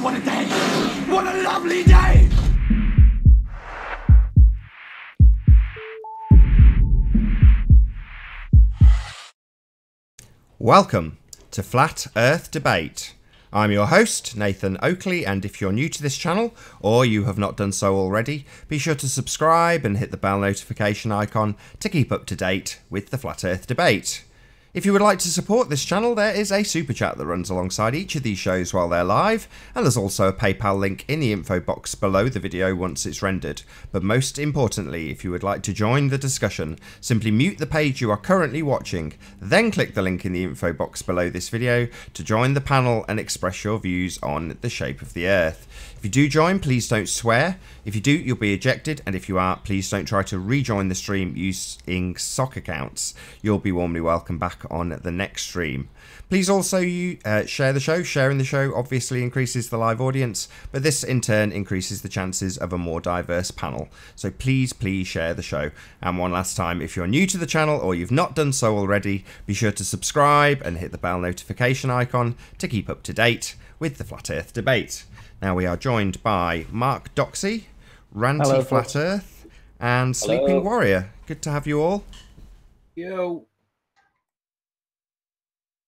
What a day! What a lovely day! Welcome to Flat Earth Debate. I'm your host, Nathan Oakley, and if you're new to this channel, or you have not done so already, be sure to subscribe and hit the bell notification icon to keep up to date with the Flat Earth Debate. If you would like to support this channel, there is a super chat that runs alongside each of these shows while they're live, and there's also a PayPal link in the info box below the video once it's rendered. But most importantly, if you would like to join the discussion, simply mute the page you are currently watching, then click the link in the info box below this video to join the panel and express your views on the shape of the Earth. If you do join, please don't swear. If you do, you'll be ejected, and if you are, please don't try to rejoin the stream using sock accounts. You'll be warmly welcome back on the next stream. Please also share the show. Sharing the show obviously increases the live audience, but this in turn increases the chances of a more diverse panel. So please share the show. And one last time, if you're new to the channel or you've not done so already, be sure to subscribe and hit the bell notification icon to keep up to date with the Flat Earth Debate. Now we are joined by Mark Doxy, Ranty Hello, Flat Earth, and Sleeping Warrior. Good to have you all. Yo.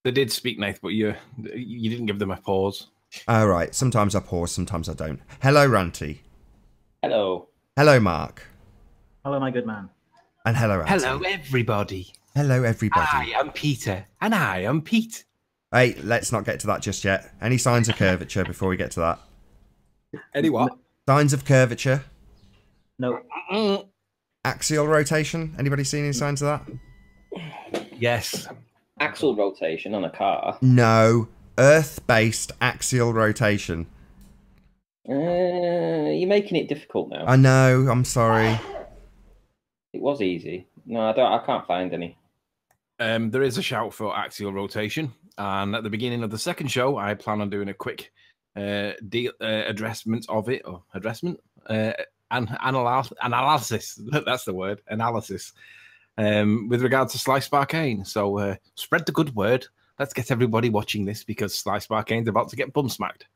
They did speak, Nath, but you didn't give them a pause. All right. Sometimes I pause, sometimes I don't. Hello, Ranty. Hello. Hello, Mark. Hello, my good man. And hello, Ranty. Hello, everybody. Hello, everybody. I am Peter, and I am Pete. Hey, let's not get to that just yet. Any signs of curvature before we get to that? Any what? Signs of curvature? No. Axial rotation? Anybody seen any signs of that? Yes. Axle rotation on a car. No. Earth-based axial rotation. You're making it difficult now. I know. I'm sorry. It was easy. No, I can't find any. There is a shout for axial rotation, and at the beginning of the second show, I plan on doing a quick addressment of it, or analysis. That's the word, analysis. With regard to Slice Barcane. So spread the good word. Let's get everybody watching this because Slice Barcane's about to get bum smacked.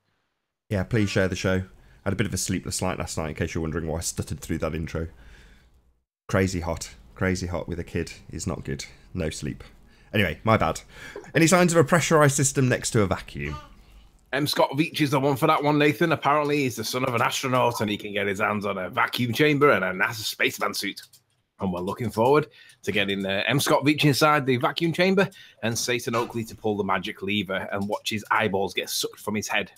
Yeah, please share the show. I had a bit of a sleepless night last night, in case you're wondering why I stuttered through that intro. Crazy hot with a kid is not good. No sleep. Anyway, my bad. Any signs of a pressurized system next to a vacuum? Scott Veach is the one for that one, Nathan. Apparently, he's the son of an astronaut and he can get his hands on a vacuum chamber and a NASA spaceman suit. And we're looking forward to getting Scott Veach inside the vacuum chamber and Nathan Oakley to pull the magic lever and watch his eyeballs get sucked from his head.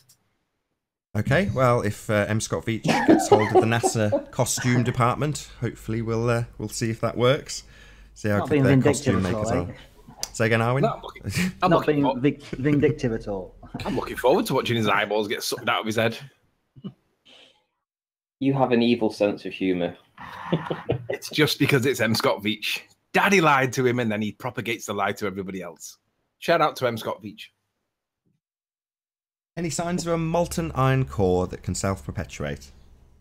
Okay, well, if Scott Veach gets hold of the NASA costume department, hopefully we'll see if that works. See how good their costume makers are. Say again, Arwin? Not being vindictive at all. I'm looking forward to watching his eyeballs get sucked out of his head. You have an evil sense of humour. It's just because it's Scott Veach. Daddy lied to him and then he propagates the lie to everybody else. Shout out to Scott Veach. Any signs of a molten iron core that can self-perpetuate?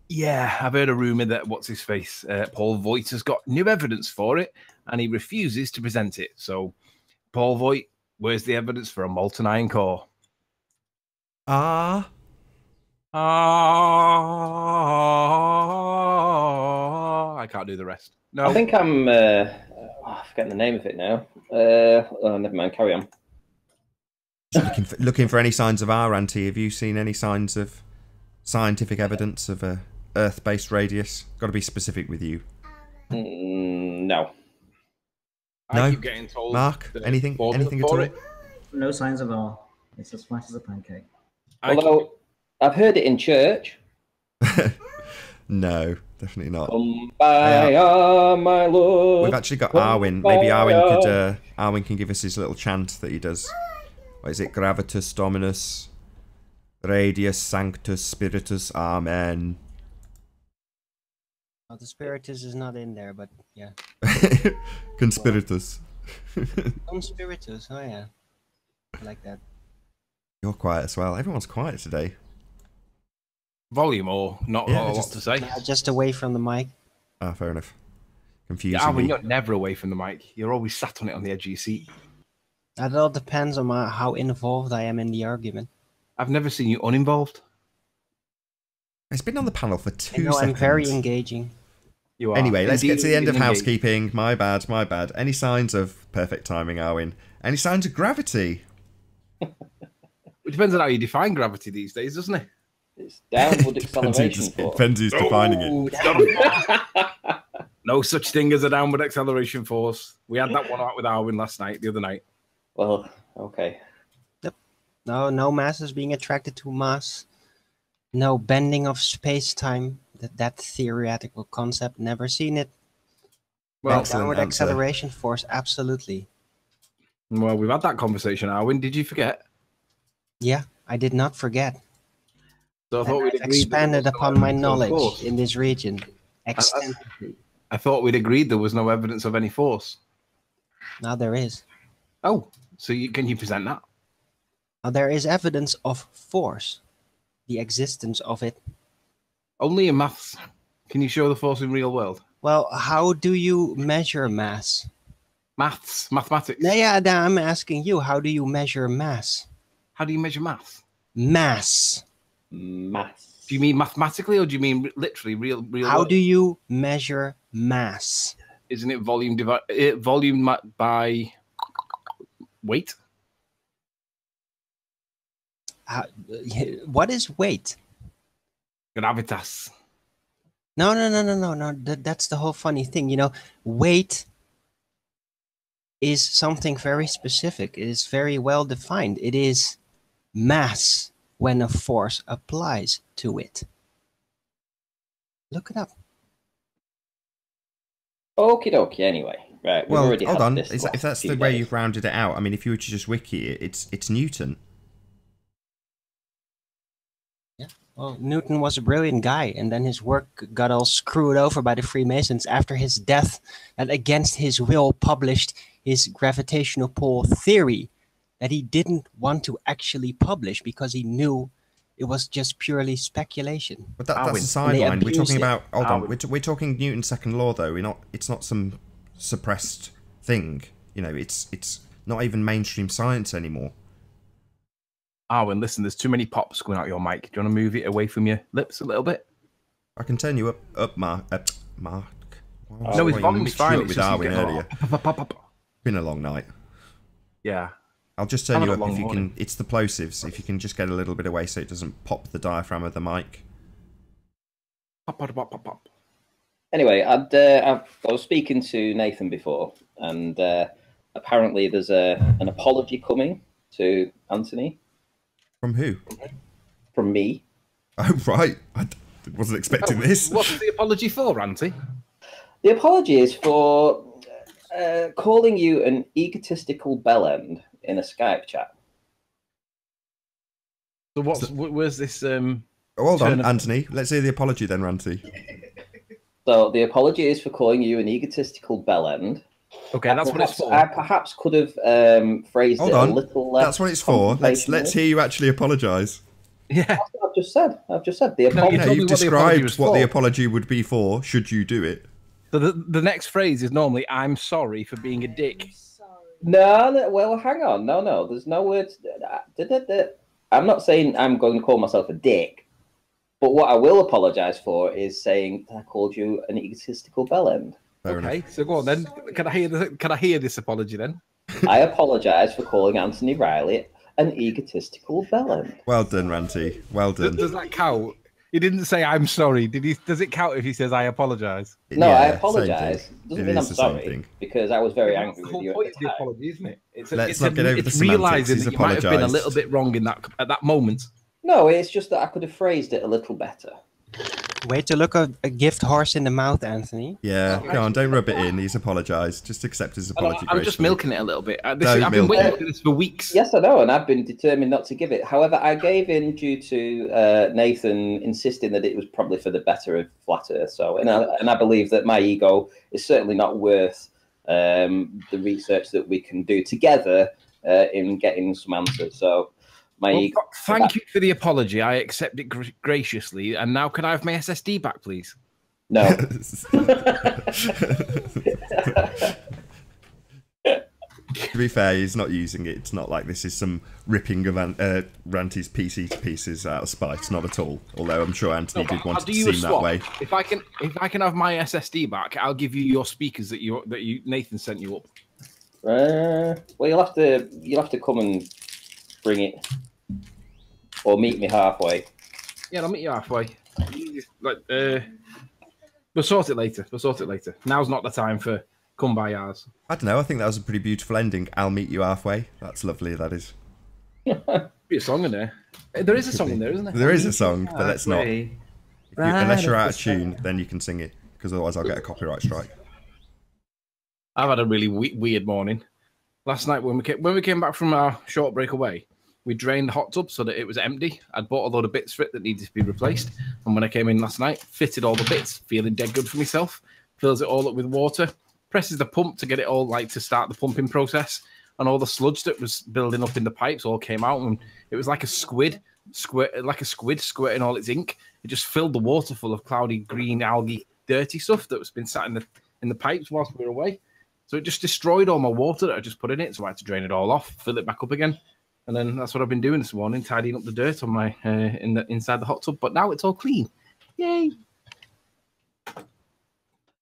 Yeah, I've heard a rumour that what's-his-face, Paul Voigt has got new evidence for it and he refuses to present it. So, Paul Voigt, where's the evidence for a molten iron core? I can't do the rest. No. I think I'm I'm forgetting the name of it now. Oh, never mind, carry on. Looking for any signs of our Ranty. Have you seen any signs of scientific evidence of a Earth-based radius? Got to be specific with you. No. I keep getting told. Mark, anything at all? No signs of all. It's as flat as a pancake. Although I've heard it in church. No, definitely not. Come by, my Lord. We've actually got Arwin. Maybe Arwin can give us his little chant that he does. What is it? Gravitas Dominus, Radius Sanctus Spiritus, Amen. Oh, the Spiritus is not in there, but yeah. Conspiritus. Conspiritus, oh yeah. I like that. You're quiet as well. Everyone's quiet today. Volume or not? Yeah, a lot to say. Just away from the mic. Ah, fair enough. Confusing. Yeah, when you're never away from the mic, you're always sat on it on the edge of your seat. That all depends on how involved I am in the argument. I've never seen you uninvolved. It's been on the panel for 2 I know seconds. I'm very engaging. You are. Anyway, let's get to the end of Indeed. housekeeping. My bad, my bad. Any signs of perfect timing, Arwen? Any signs of gravity? It depends on how you define gravity these days, doesn't it? It's downward Depends acceleration who's, it force. depends who's defining it. Oh, it's no such thing as a downward acceleration force. We had that one out with Arwen the other night. Well, okay. No mass is being attracted to mass. No bending of space-time. That theoretical concept, never seen it. Well, But downward answer. acceleration force, absolutely. Well, we've had that conversation, Arwen. Did you forget? Yeah, I did not forget. So I And thought we'd I've agreed expanded that there was upon no my evidence of knowledge force. in this region extensively. I thought we'd agreed there was no evidence of any force. Now there is. Oh, so can you present that? Now there is evidence of force, the existence of it. Only in maths. Can you show the force in real world? Well, how do you measure mass? Mathematics. Yeah, I'm asking you, how do you measure mass? How do you measure maths? Mass. Maths. Do you mean mathematically or do you mean literally real How world? do you measure mass? Isn't it volume by weight? What is weight? Gravitas. No. That's the whole funny thing. You know, weight is something very specific. It is very well defined. It is mass when a force applies to it. Look it up. Okie dokie, anyway. Right, we've Well, already hold had on. this If last that's few the way days. you've rounded it out, I mean, if you were to just wiki it, it's Newton. Well, Newton was a brilliant guy, and then his work got all screwed over by the Freemasons after his death, and against his will published his gravitational pull theory that he didn't want to actually publish because he knew it was just purely speculation. But that's a Darwin. sideline. We're abused talking it. about. Hold on. Darwin. We're talking Newton's second law, though. We're not. It's not some suppressed thing. You know, it's not even mainstream science anymore. Arwen, listen, there's too many pops going out your mic. Do you want to move it away from your lips a little bit? I can turn you up, Mark. Why was No, I his volume's mixed you fine. up It's with just Darwin getting earlier. pop. Been a long night. Yeah. I'll just turn Having you a up long if you morning. can. It's the plosives. If you can just get a little bit away so it doesn't pop the diaphragm of the mic. Pop. Anyway, I was speaking to Nathan before, and apparently there's an apology coming to Anthony From who? from me. Oh, right. I wasn't expecting this. What's the apology for, Ranty? The apology is for calling you an egotistical bellend in a Skype chat. So where's this? Oh, hold Turn on, of- Anthony. Let's hear the apology then, Ranty. So the apology is for calling you an egotistical bellend. Okay, that's what it's for. I perhaps could have phrased Hold it on. a little less. That's what it's for. Let's confrontational. hear you actually apologise. Yeah. That's what I've just said. The you apology. No, told me you've what the apology described was what the for. apology would be for. Should you do it? So the next phrase is normally "I'm sorry for being a dick." No, well, hang on. No, there's no words. I'm not saying I'm going to call myself a dick, but what I will apologise for is saying I called you an egotistical bellend. Fair Okay, enough. so go on then. Can I hear this apology then? I apologise for calling Anthony Riley an egotistical bellend. Well done, Ranty. Well done. Does that count? He didn't say I'm sorry. Did he? Does it count if he says I apologise? No, Yeah, I same apologise. thing. Doesn't It mean I'm is the same sorry thing. because I was very That's angry the with whole you point at of the the time. apology, isn't it? It's Let's not get over the it's semantics. realising He's that you might have been a apologised. little bit wrong in that at that moment. No, it's just that I could have phrased it a little better. Way to look a gift horse in the mouth, Anthony. Yeah, go on, don't rub it in. He's apologised. Just accept his apology. I'm just gracefully. milking it a little bit. Don't I've been milk waiting it. for this for weeks. Yes, I know, and I've been determined not to give it. However, I gave in due to Nathan insisting that it was probably for the better of Flat Earth. So, and I believe that my ego is certainly not worth the research that we can do together in getting some answers. So, my Well, ego. thank you for the apology. I accept it graciously. And now, can I have my SSD back, please? No. To be fair, he's not using it. It's not like this is some ripping of Ranty's PC to pieces out of spite. Not at all. Although I'm sure Anthony did want it to seem that way. If I can have my SSD back, I'll give you your speakers that Nathan sent you up. Well, you'll have to come and bring it, or meet me halfway. Yeah, I'll meet you halfway. Like, we'll sort it later. Now's not the time for come by ours. I don't know. I think that was a pretty beautiful ending. I'll meet you halfway. That's lovely. That is. Be a song in there. There is a song in there, isn't there? There is a song, but let's not. Unless you're out of tune, then you can sing it, because otherwise I'll get a copyright strike. I've had a really weird morning. Last night when we came back from our short break away, we drained the hot tub so that it was empty. I'd bought a load of bits for it that needed to be replaced. And when I came in last night, fitted all the bits, feeling dead good for myself. Fills it all up with water. Presses the pump to get it all, like, to start the pumping process. And all the sludge that was building up in the pipes all came out. And it was like a squid squirting all its ink. It just filled the water full of cloudy green algae, dirty stuff that was been sat in the pipes whilst we were away. So it just destroyed all my water that I just put in it. So I had to drain it all off, fill it back up again. And then that's what I've been doing this morning, tidying up the dirt on my inside the hot tub. But now it's all clean. Yay! But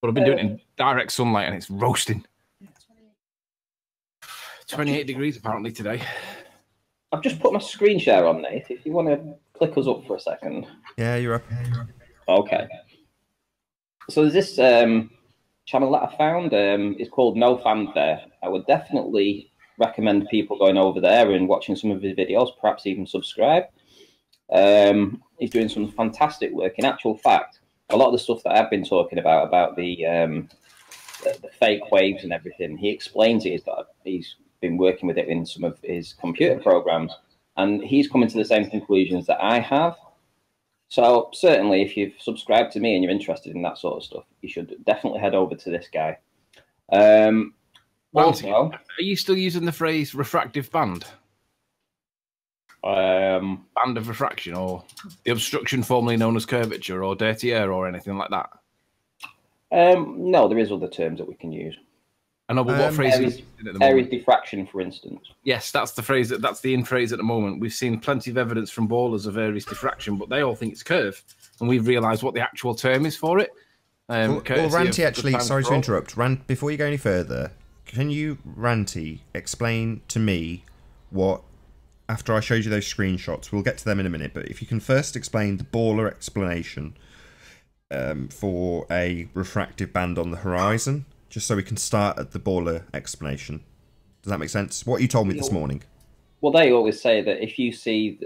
I've been doing it in direct sunlight and it's roasting. 28 degrees apparently today. I've just put my screen share on, Nate. If you want to click us up for a second. Yeah, you're up. Okay. So there's this channel that I found. It's called No Fanfare. I would definitely recommend people going over there and watching some of his videos, perhaps even subscribe. He's doing some fantastic work. In actual fact, a lot of the stuff that I've been talking about the fake waves and everything, he explains it. He's been working with it in some of his computer programs, and he's coming to the same conclusions that I have. So certainly, if you've subscribed to me and you're interested in that sort of stuff, you should definitely head over to this guy. Also, are you still using the phrase refractive band? Band of refraction, or the obstruction formerly known as curvature, or dirty air, or anything like that? No, there is other terms that we can use. I know, but what phrase is area diffraction, for instance? Yes, that's the phrase. That's the in phrase at the moment. We've seen plenty of evidence from ballers of Aries diffraction, but they all think it's curve, and we've realised what the actual term is for it. Well, Ranty, actually, sorry to interrupt. Before you go any further, can you, Ranty, explain to me what, after I showed you those screenshots, we'll get to them in a minute, but if you can first explain the baller explanation for a refractive band on the horizon, just so we can start at the baller explanation. Does that make sense? What you told me this morning. Well, they always say that if you see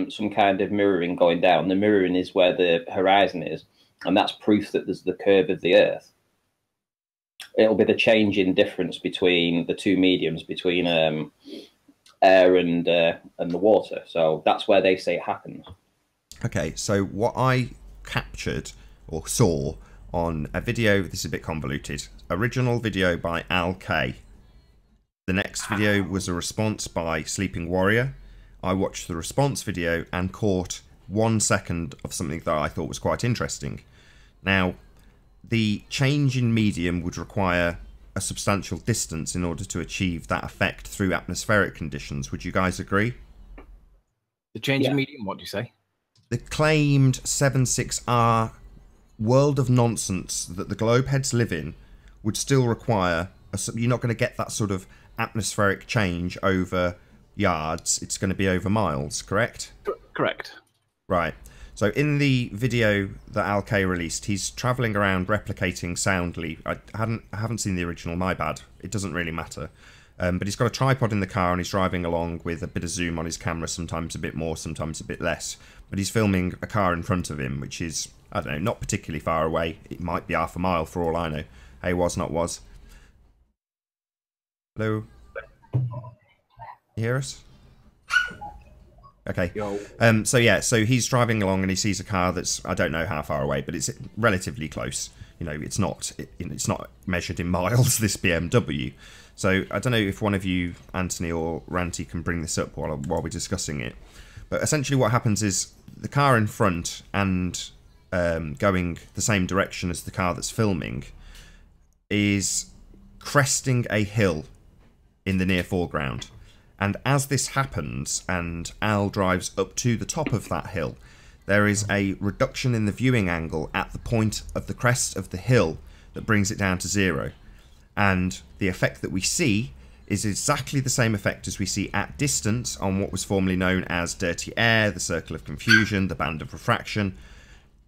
some kind of mirroring going down, the mirroring is where the horizon is, and that's proof that there's the curve of the Earth. It'll be the change in difference between the two mediums, between air and the water. So that's where they say it happens. Okay, so what I captured or saw on a video, this is a bit convoluted, original video by Al K. The next video was a response by Sleeping Warrior. I watched the response video and caught 1 second of something that I thought was quite interesting. Now, the change in medium would require a substantial distance in order to achieve that effect through atmospheric conditions. Would you guys agree? The change in medium, what do you say? The claimed 7.6R world of nonsense that the globeheads live in would still require, you're not going to get that sort of atmospheric change over yards, it's going to be over miles, correct? Correct. Right. So in the video that Al K released, he's travelling around replicating soundly. I haven't seen the original, my bad. It doesn't really matter. But he's got a tripod in the car and he's driving along with a bit of zoom on his camera, sometimes a bit more, sometimes a bit less. But he's filming a car in front of him, which is, I don't know, not particularly far away. It might be half a mile for all I know. Hey, was not was. Hello? You hear us? Okay. So yeah, so he's driving along and he sees a car that's, I don't know how far away, but it's relatively close. You know, it's not measured in miles, this BMW. So I don't know if one of you, Anthony or Ranty, can bring this up while we're discussing it. But essentially what happens is the car in front and going the same direction as the car that's filming is cresting a hill in the near foreground. And as this happens and Al drives up to the top of that hill, there is a reduction in the viewing angle at the point of the crest of the hill that brings it down to 0. And the effect that we see is exactly the same effect as we see at distance on what was formerly known as dirty air, the circle of confusion, the band of refraction.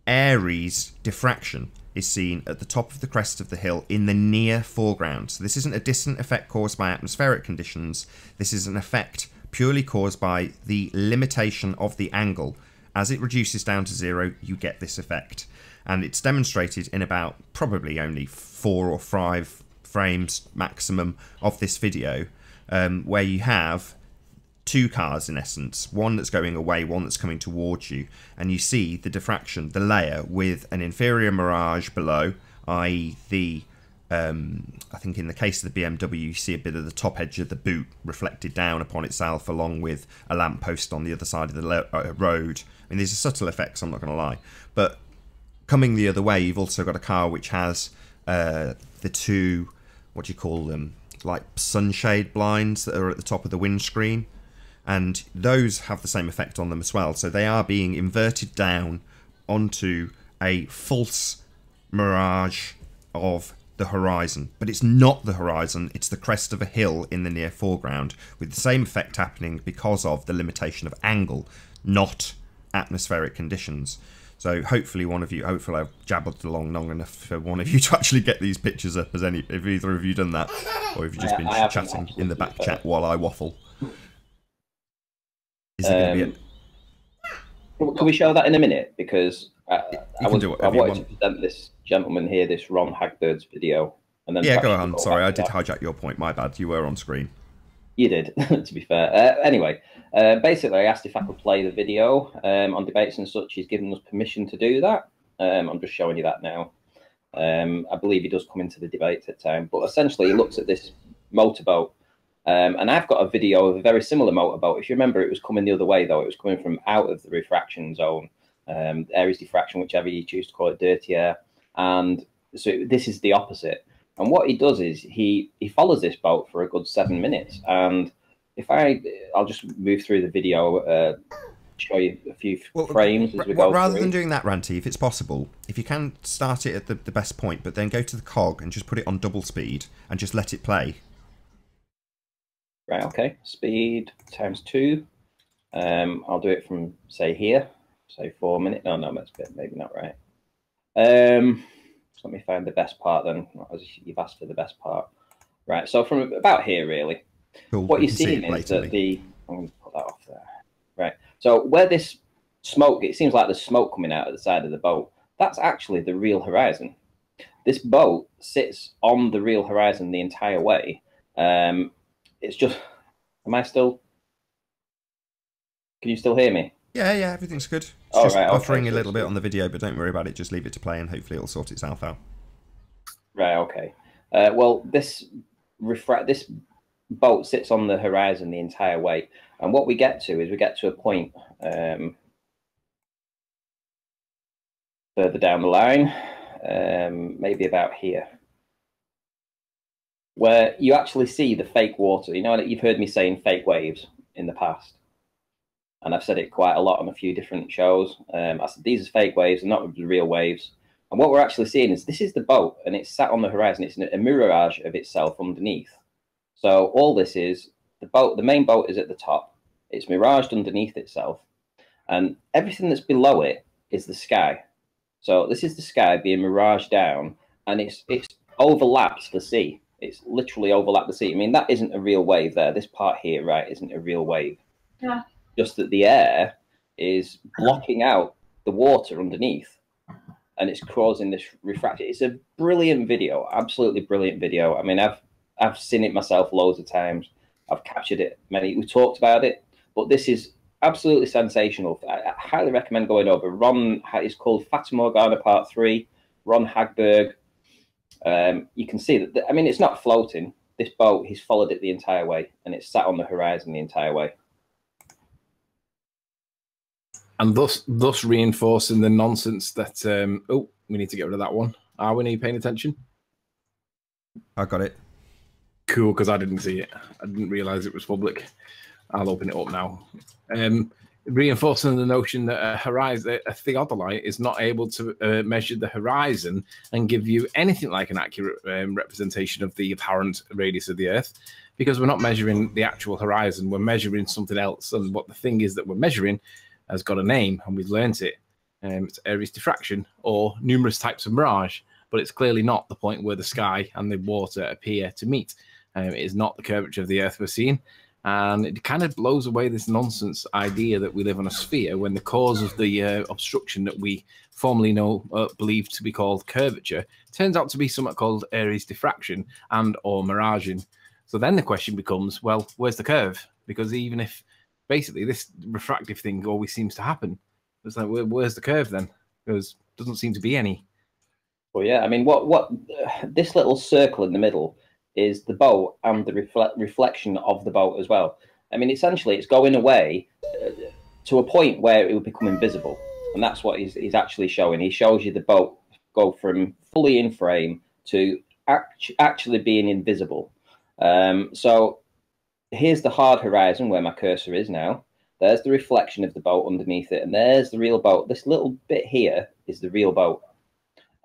Aries diffraction is seen at the top of the crest of the hill in the near foreground. So this isn't a distant effect caused by atmospheric conditions. This is an effect purely caused by the limitation of the angle. As it reduces down to 0, you get this effect. And it's demonstrated in about probably only 4 or 5 frames maximum of this video, where you have 2 cars in essence, one that's going away, one that's coming towards you, and you see the diffraction, the layer with an inferior mirage below, i.e. the I think in the case of the BMW you see a bit of the top edge of the boot reflected down upon itself, along with a lamppost on the other side of the road. I mean, these are subtle effects, I'm not going to lie, but coming the other way you've also got a car which has the 2, what do you call them, like sunshade blinds that are at the top of the windscreen, and those have the same effect on them as well. So they are being inverted down onto a false mirage of the horizon, but it's not the horizon, it's the crest of a hill in the near foreground, with the same effect happening because of the limitation of angle, not atmospheric conditions. So hopefully hopefully I've jabbered along long enough for one of you to actually get these pictures up. Have either of you done that, or have you just been chatting in the back chat while I waffle? Is it going to be Can we show that in a minute? Because I wanted to present this gentleman here, this Ron Hagbird's video. And then yeah, go on. Sorry, I did hijack your point. My bad. You were on screen. You did, to be fair. Anyway, basically, I asked if I could play the video on debates and such. He's given us permission to do that. I'm just showing you that now. I believe he does come into the debates at time. But essentially, he looks at this motorboat. And I've got a video of a very similar motorboat. If you remember, it was coming the other way, though. It was coming from out of the refraction zone. Aries diffraction, whichever you choose to call it, dirty air. And so this is the opposite. And what he does is he follows this boat for a good 7 minutes. And if I'll just move through the video, show you a few frames as we go rather through. than doing that, Ranty, if it's possible, if you can start it at the best point, but then go to the cog and just put it on double speed and just let it play. Right, okay. Speed ×2. I'll do it from, say, here. Say 4 minutes. No, that's maybe not right. So let me find the best part then. As you've asked for the best part. Right, so from about here, really. Cool. What you're seeing is that I'm going to put that off there. Right, so where this smoke, it seems like there's smoke coming out of the side of the boat. That's actually the real horizon. This boat sits on the real horizon the entire way. It's just, can you still hear me? Yeah, everything's good. It's just buffering a little bit on the video, but don't worry about it. Just leave it to play and hopefully it'll sort itself out. Right, okay. Well, this boat sits on the horizon the entire way. And what we get to is we get to a point further down the line, maybe about here, where you actually see the fake water. You know, you've heard me saying fake waves in the past, and I've said it quite a lot on a few different shows. I said these are fake waves and not the real waves. And what we're actually seeing is this is the boat, and it's sat on the horizon. It's a mirage of itself underneath. So all this is the boat. The main boat is at the top. It's miraged underneath itself, and everything that's below it is the sky. So this is the sky being miraged down, and it's overlaps the sea. It's literally overlapped the sea. I mean, that isn't a real wave there. This part here, right, isn't a real wave. Yeah. Just that the air is blocking out the water underneath, and it's causing this refraction. It's a brilliant video, absolutely brilliant video. I mean, I've seen it myself loads of times. I've captured it we talked about it, but this is absolutely sensational. I highly recommend going over. Ron, it's called Fata Morgana Part 3, Ron Hagberg. You can see that, I mean, it's not floating. This boat, he's followed it the entire way, and it's sat on the horizon the entire way. And thus reinforcing the nonsense that, oh, we need to get rid of that one. Are you paying attention? I got it. cool because I didn't see it. I didn't realize it was public. I'll open it up now. Reinforcing the notion that a theodolite is not able to measure the horizon and give you anything like an accurate representation of the apparent radius of the Earth, because we're not measuring the actual horizon, we're measuring something else. And what the thing is that we're measuring has got a name, and we've learnt it. It's Aries diffraction, or numerous types of mirage, but it's clearly not the point where the sky and the water appear to meet. It is not the curvature of the Earth we're seeing. And it kind of blows away this nonsense idea that we live on a sphere when the cause of the obstruction that we formerly believed to be called curvature turns out to be something called Aries diffraction and or miraging. So then the question becomes, well, where's the curve? Because even if basically this refractive thing always seems to happen, it's like, where's the curve then? Because there doesn't seem to be any. Well, yeah, I mean, what this little circle in the middle is the boat and the reflection of the boat as well. I mean, essentially, it's going away to a point where it will become invisible. And that's what he's actually showing. He shows you the boat go from fully in frame to actually being invisible. So here's the hard horizon where my cursor is now. There's the reflection of the boat underneath it. And there's the real boat. This little bit here is the real boat.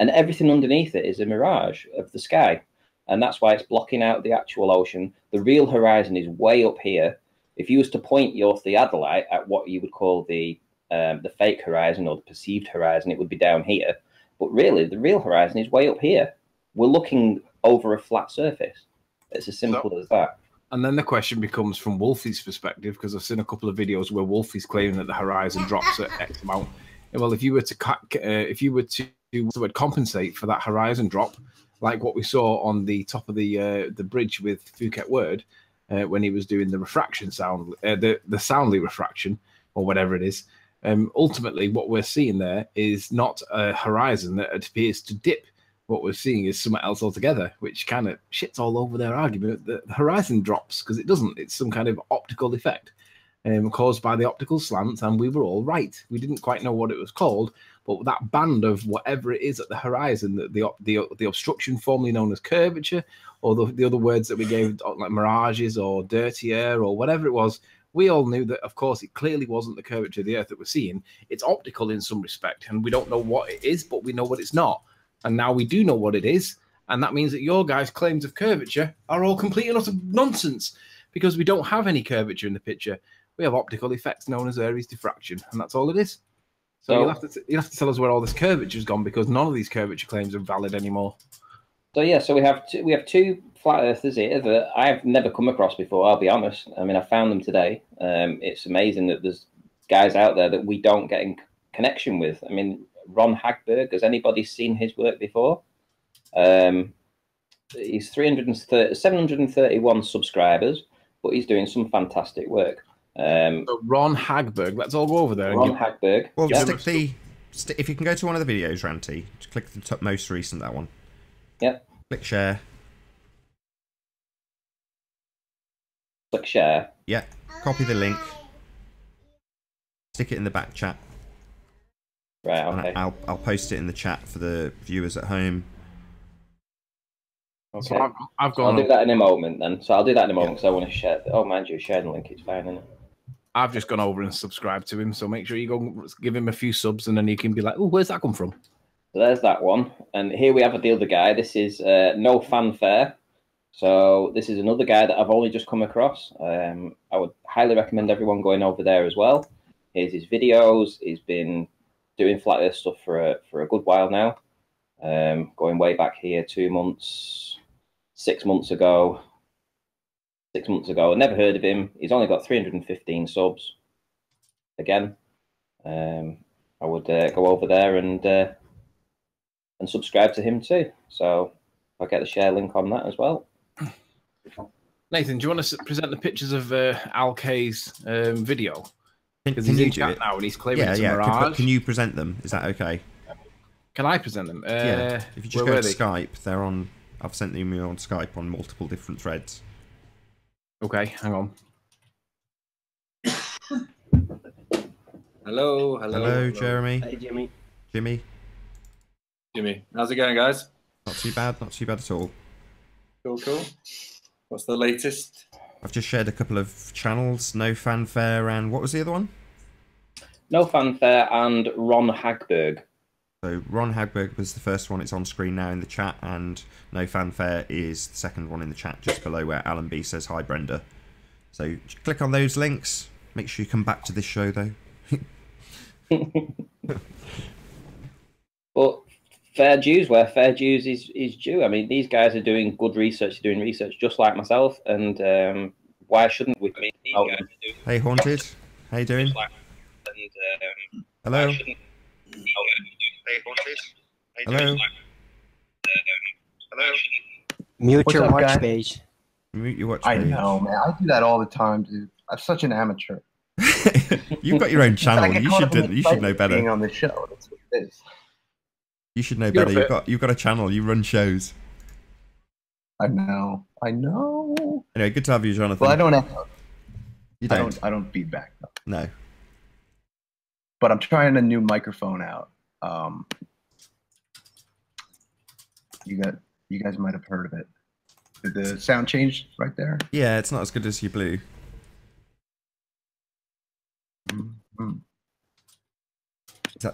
And everything underneath it is a mirage of the sky. And that's why it's blocking out the actual ocean. The real horizon is way up here. If you was to point your theodolite at what you would call the fake horizon or the perceived horizon, it would be down here. But really, the real horizon is way up here. We're looking over a flat surface. It's as simple as that. And then the question becomes from Wolfie's perspective, because I've seen a couple of videos where Wolfie's claiming that the horizon drops at X amount. Well, if you were to compensate for that horizon drop, like what we saw on the top of the bridge with Phuket Word, when he was doing the refraction sound, the soundly refraction, or whatever it is. Ultimately, what we're seeing there is not a horizon that appears to dip. What we're seeing is something else altogether, which kind of shits all over their argument that the horizon drops, because it doesn't. It's some kind of optical effect caused by the optical slant, and we were all right. We didn't quite know what it was called, but that band of whatever it is at the horizon, the obstruction formerly known as curvature, or the other words that we gave, like mirages or dirty air or whatever it was, we all knew that, of course, it clearly wasn't the curvature of the Earth that we're seeing. It's optical in some respect, and we don't know what it is, but we know what it's not. And now we do know what it is, and that means that your guys' claims of curvature are all complete and utter nonsense, because we don't have any curvature in the picture. We have optical effects known as Aries diffraction, and that's all it is. So you'll have to tell us where all this curvature's gone, because none of these curvature claims are valid anymore. So yeah, so we have two flat earthers here that I've never come across before. I'll be honest. I mean, I found them today. It's amazing that there's guys out there that we don't get in connection with. I mean, Ron Hagberg. Has anybody seen his work before? He's 731 subscribers, but he's doing some fantastic work. So Ron Hagberg. Let's all go over there. Ron Hagberg. Well, if you can go to one of the videos, Ranty, just click the top most recent, that one. Yep. Click share. Click share. Yeah. Copy the link. Stick it in the back chat. Right. Okay. I'll post it in the chat for the viewers at home. Okay. So I've gone. I'll do that in a moment then. So I'll do that in a moment because I want to share. Oh, mind you, sharing the link. It's fine, isn't it? I've just gone over and subscribed to him. So make sure you go give him a few subs, and then you can be like, "Oh, where's that come from?" So there's that one. And here we have the other guy. This is No Fanfare. So this is another guy that I've only just come across. I would highly recommend everyone going over there as well. Here's his videos. He's been doing flat earth stuff for a good while now. Going way back here 2 months, 6 months ago. 6 months ago. I never heard of him. He's only got 315 subs. Again, I would go over there and subscribe to him too. So I'll get the share link on that as well. Nathan, do you want to present the pictures of Al K's video? Because Can he's you in do chat it? now and he's claiming it's a Yeah. mirage. Can you present them? Is that okay? Can I present them? Yeah. If you just where go were to they? Skype, they're on. I've sent them on Skype on multiple different threads. Okay, hang on. Hello. Hello, Jeremy. Hey, Jimmy. Jimmy. How's it going, guys? Not too bad. Not too bad at all. Cool. What's the latest? I've just shared a couple of channels, No Fanfare, and what was the other one? No Fanfare and Ron Hagberg. So Ron Hagberg was the first one. It's on screen now in the chat, and No Fanfare is the second one in the chat, just below where Alan B says hi, Brenda. So click on those links. Make sure you come back to this show, though. But fair dues where fair dues is due. I mean, these guys are doing good research, doing research just like myself, and why shouldn't we? Hey, Haunted. How you doing? Hello. Hello. Mute What's your up, watch guys? page. Mute your watch I page. know, man. I do that all the time, dude. I'm such an amateur. You've got your own I channel. get You caught should up in the you should know excitement better. being on the show. That's what it is. You should know You're better. fit. You've got a channel. You run shows. I know. Anyway, good to have you, Jonathan. Well, I don't echo. You don't. I don't feedback though. No. But I'm trying a new microphone out. You guys might have heard of it. Did the sound change right there? Yeah, it's not as good as your blue. Mm-hmm.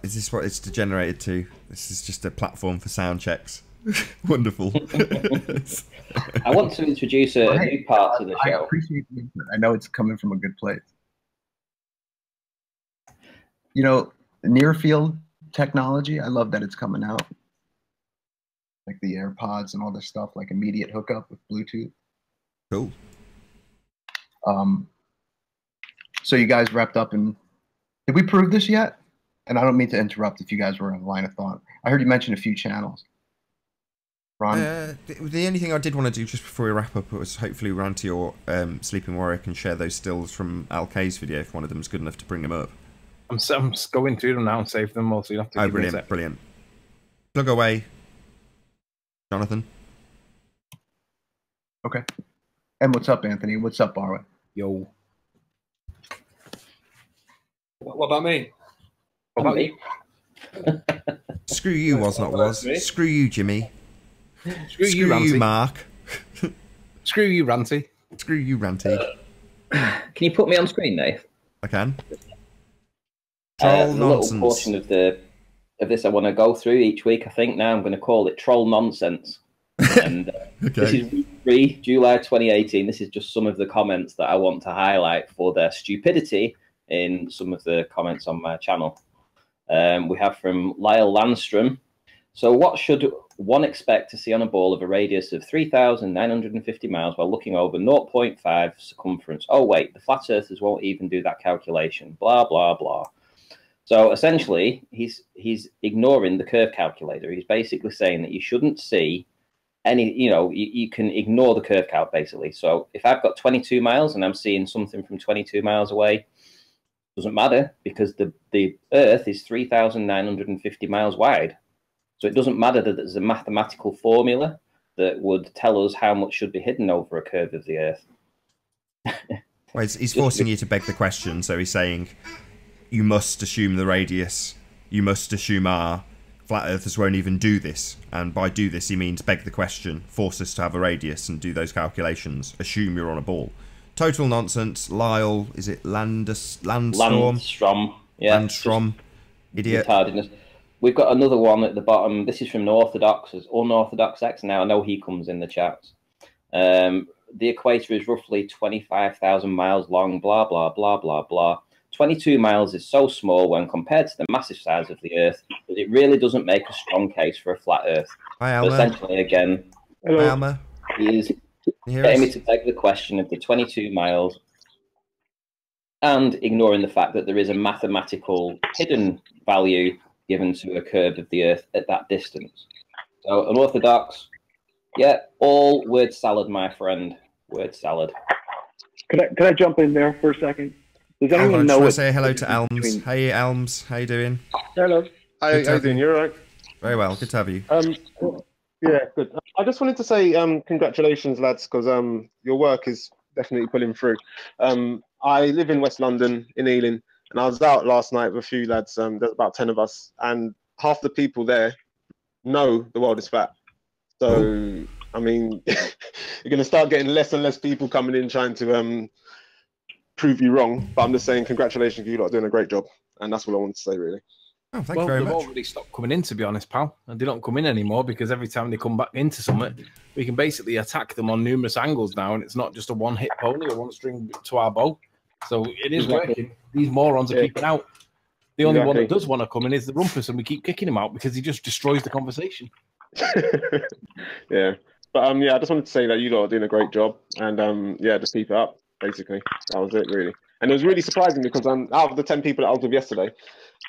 Is this what it's degenerated to? This is just a platform for sound checks. Wonderful. I want to introduce a new part to the I show. appreciate the input. I know it's coming from a good place. You know, near field technology, I love that it's coming out. Like the AirPods and all this stuff, like immediate hookup with Bluetooth. Cool. So you guys wrapped up and did we prove this yet? And I don't mean to interrupt if you guys were on a line of thought. I heard you mention a few channels. Ron? The only thing I did want to do just before we wrap up was hopefully run to your Sleeping Warrior and share those stills from Al K's video if one of them's good enough to bring them up. I'm going through them now and save them all, so you have to. Oh, brilliant, brilliant. Plug away, Jonathan. Okay. And what's up, Anthony? What's up, Barwa? Yo. What about me? What about you? Screw you, was not was. Screw you, Jimmy. Screw you, Screw you, Ranty. Mark. Screw you, Ranty. Screw you, Ranty. Can you put me on screen, Nate? I can. Troll A nonsense. little portion of this I want to go through each week. I think now I'm going to call it Troll Nonsense. And This is week 3, July 2018. This is just some of the comments that I want to highlight for their stupidity in some of the comments on my channel. We have from Lyle Landstrom. So what should one expect to see on a ball of a radius of 3,950 miles while looking over 0.5 circumference? Oh, wait, the flat earthers won't even do that calculation. Blah, blah, blah. So essentially, he's ignoring the curve calculator. He's basically saying that you shouldn't see any, you can ignore the curve calc, basically. So if I've got 22 miles and I'm seeing something from 22 miles away, doesn't matter because the Earth is 3,950 miles wide. So it doesn't matter that there's a mathematical formula that would tell us how much should be hidden over a curve of the Earth. Well, he's forcing you to beg the question. So he's saying you must assume the radius, you must assume R. Flat earthers won't even do this. And by do this, he means beg the question, force us to have a radius and do those calculations. Assume you're on a ball. Total nonsense. Lyle, is it Landstorm? Landstrom. Yeah. Landstrom. Idiot. Retardedness. We've got another one at the bottom. This is from Unorthodox X. Now, I know he comes in the chats. The equator is roughly 25,000 miles long, blah, blah, blah, blah, blah. 22 miles is so small when compared to the massive size of the Earth that it really doesn't make a strong case for a flat Earth. Hi, But Alma. essentially, again, Hi, Alma. he is Can you hear getting me us? to beg the question of the 22 miles and ignoring the fact that there is a mathematical hidden value given to a curve of the Earth at that distance. So Unorthodox, yeah, all word salad, my friend. Word salad. Could I jump in there for a second? Does Hold anyone on, know just want what? to say hello to Elms. between- Hey, Elms. How you doing? Hello. Good How to you have doing? you. You all right? Very well. Good to have you. Yeah, good. I just wanted to say congratulations, lads, because your work is definitely pulling through. I live in West London, in Ealing, and I was out last night with a few lads. There's about 10 of us, and half the people there know the world is flat. So I mean, you're going to start getting less and less people coming in trying to prove you wrong. But I'm just saying, congratulations, you lot are doing a great job, and that's what I want to say, really. Oh, thank you very they've much. already stopped coming in, to be honest, pal. And they don't come in anymore because every time they come back into something, we can basically attack them on numerous angles now, and it's not just a one-hit pony or one string to our bow. So it is working. These morons are keeping out. The only one that does want to come in is the Rumpus, and we keep kicking him out because he just destroys the conversation. Yeah. But yeah, I just wanted to say that you lot are doing a great job, and yeah, just keep it up. Basically, that was it, really. And it was really surprising because out of the 10 people that I was with yesterday,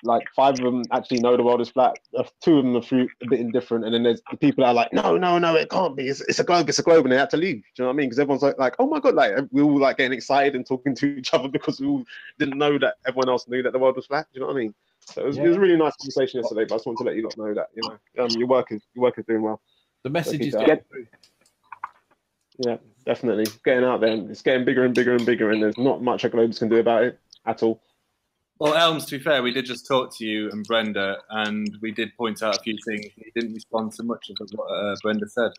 like 5 of them actually know the world is flat. 2 of them are a bit indifferent, and then there's the people that are like, no, it can't be. It's a globe, and they had to leave. Do you know what I mean? Because everyone's like, oh my god, like we all like getting excited and talking to each other because we all didn't know that everyone else knew that the world was flat. Do you know what I mean? So it was a really nice conversation yesterday. But I just wanted to let you lot know that your work is doing well. The message is yeah, definitely getting out there. It's getting bigger and bigger and bigger, and there's not much a Globes can do about it at all. Well, Elms, to be fair, we did just talk to you and Brenda, and we did point out a few things. You didn't respond to much of what Brenda said.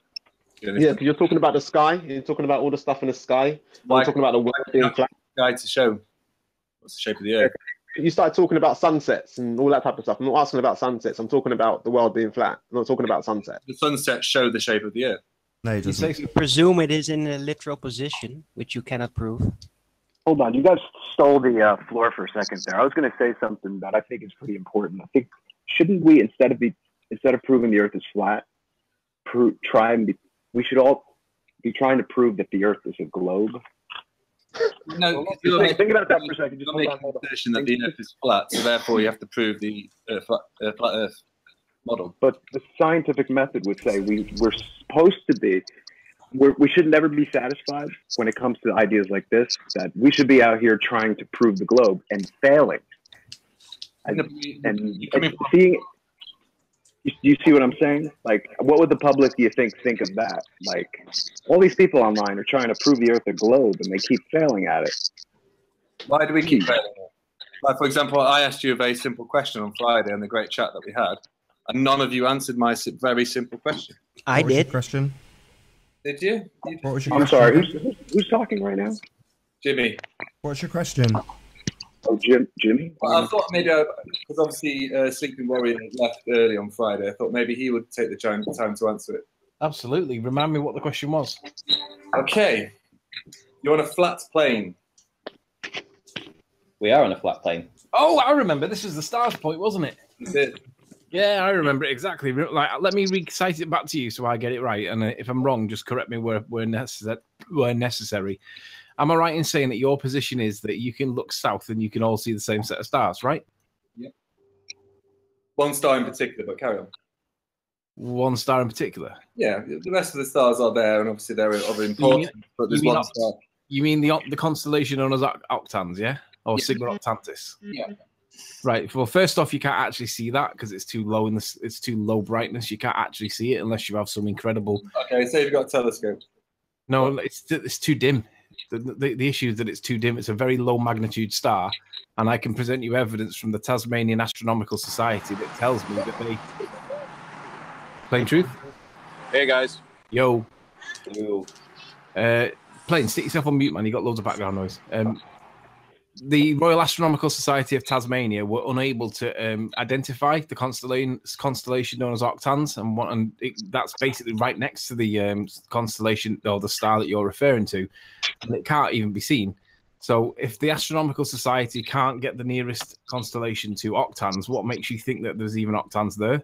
Yeah, because you're talking about the sky. You're talking about all the stuff in the sky. You're talking about the world being flat. Sky to show what's the shape of the earth. You started talking about sunsets and all that type of stuff. I'm not asking about sunsets. I'm talking about the world being flat. I'm not talking about sunsets. The sunsets show the shape of the earth. No, it doesn't. You presume it is in a literal position, which you cannot prove. Hold on, you guys stole the floor for a second there. I was going to say something that I think is pretty important. I think shouldn't we instead of proving the Earth is flat, we should all be trying to prove that the Earth is a globe. No, think about that for a second. Just hold on. That the Earth is flat, so therefore you have to prove the flat Earth model. But the scientific method would say we're supposed to be. We should never be satisfied when it comes to ideas like this, that we should be out here trying to prove the globe and failing. And seeing, you see what I'm saying? Like, what would the public, do you think of that? Like, all these people online are trying to prove the Earth a globe, and they keep failing at it. Why do we keep failing? Like, for example, I asked you a very simple question on Friday in the great chat that we had, and none of you answered my very simple question. I did. Question. Did you? What was your I'm question? sorry. Who's talking right now? Jimmy. What's your question? Oh, Jimmy. Well, I thought maybe because obviously Sleeping Warrior left early on Friday. I thought maybe he would take the time to answer it. Absolutely. Remind me what the question was. Okay. You're on a flat plane. We are on a flat plane. Oh, I remember. This was the stars point, wasn't it? Is it? Yeah, I remember it exactly. Like, let me recite it back to you so I get it right. And if I'm wrong, just correct me where necessary. Am I right in saying that your position is that you can look south and you can all see the same set of stars, right? Yeah. One star in particular, but carry on. One star in particular? Yeah, the rest of the stars are there, and obviously they're of importance. But there's one star. You mean the constellation known as Octans, yeah? Or Sigma Octantis? Yeah. Right. Well, first off, you can't actually see that because it's too low it's too low brightness. You can't actually see it unless you have some incredible. Okay, so you've got a telescope. No, it's too dim. The issue is that it's too dim. It's a very low magnitude star, and I can present you evidence from the Tasmanian Astronomical Society that tells me that they. Plain truth. Hey guys. Yo. Plain, stick yourself on mute, man. You got loads of background noise. The Royal Astronomical Society of Tasmania were unable to identify the constellation known as Octans, and that's basically right next to the constellation or the star that you're referring to, and it can't even be seen. So if the Astronomical Society can't get the nearest constellation to Octans, what makes you think that there's even Octans there?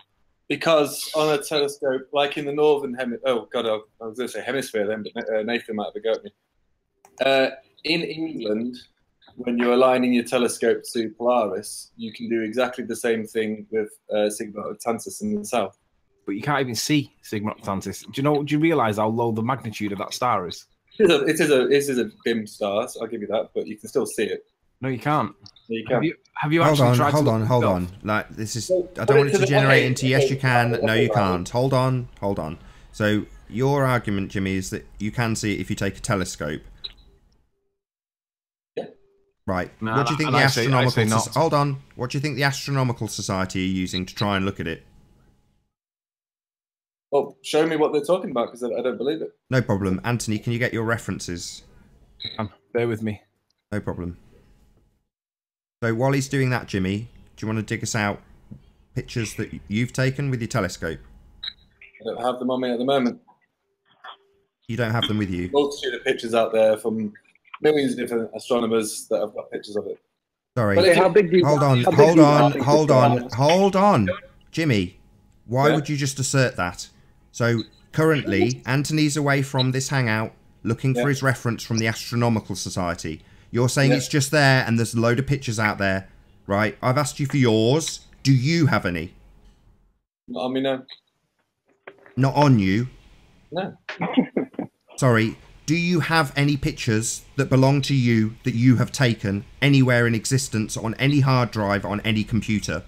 Because on a telescope, like in the northern hemisphere, oh god, I was going to say hemisphere then, but Nathan might have a go at me. In England, when you're aligning your telescope to Polaris, you can do exactly the same thing with Sigma Octantis in the south. But you can't even see Sigma Octantis. Do you realise how low the magnitude of that star is? It is a dim star, so I'll give you that, but you can still see it. No, you can't. Yeah, you can. Have you actually tried to hold on. Like, this is. I don't want it to generate into yes, you can. No, you can't. Hold on. So your argument, Jimmy, is that you can see it if you take a telescope. Right. No, what do you think the astronomical? Hold on. What do you think the Astronomical Society are using to try and look at it? Well, show me what they're talking about because I don't believe it. No problem. Anthony, can you get your references? Bear with me. No problem. So while he's doing that, Jimmy, do you want to dig us out pictures that you've taken with your telescope? I don't have them on me at the moment. You don't have them with you? Multitude of pictures out there from millions of different astronomers that have got pictures of it. Sorry. But how big do you Hold on. Jimmy, why would you just assert that? So currently, Anthony's away from this hangout looking for his reference from the Astronomical Society. You're saying it's just there and there's a load of pictures out there, right? I've asked you for yours. Do you have any? Not on me, no. Not on you? No. Sorry, do you have any pictures that belong to you that you have taken anywhere in existence on any hard drive on any computer?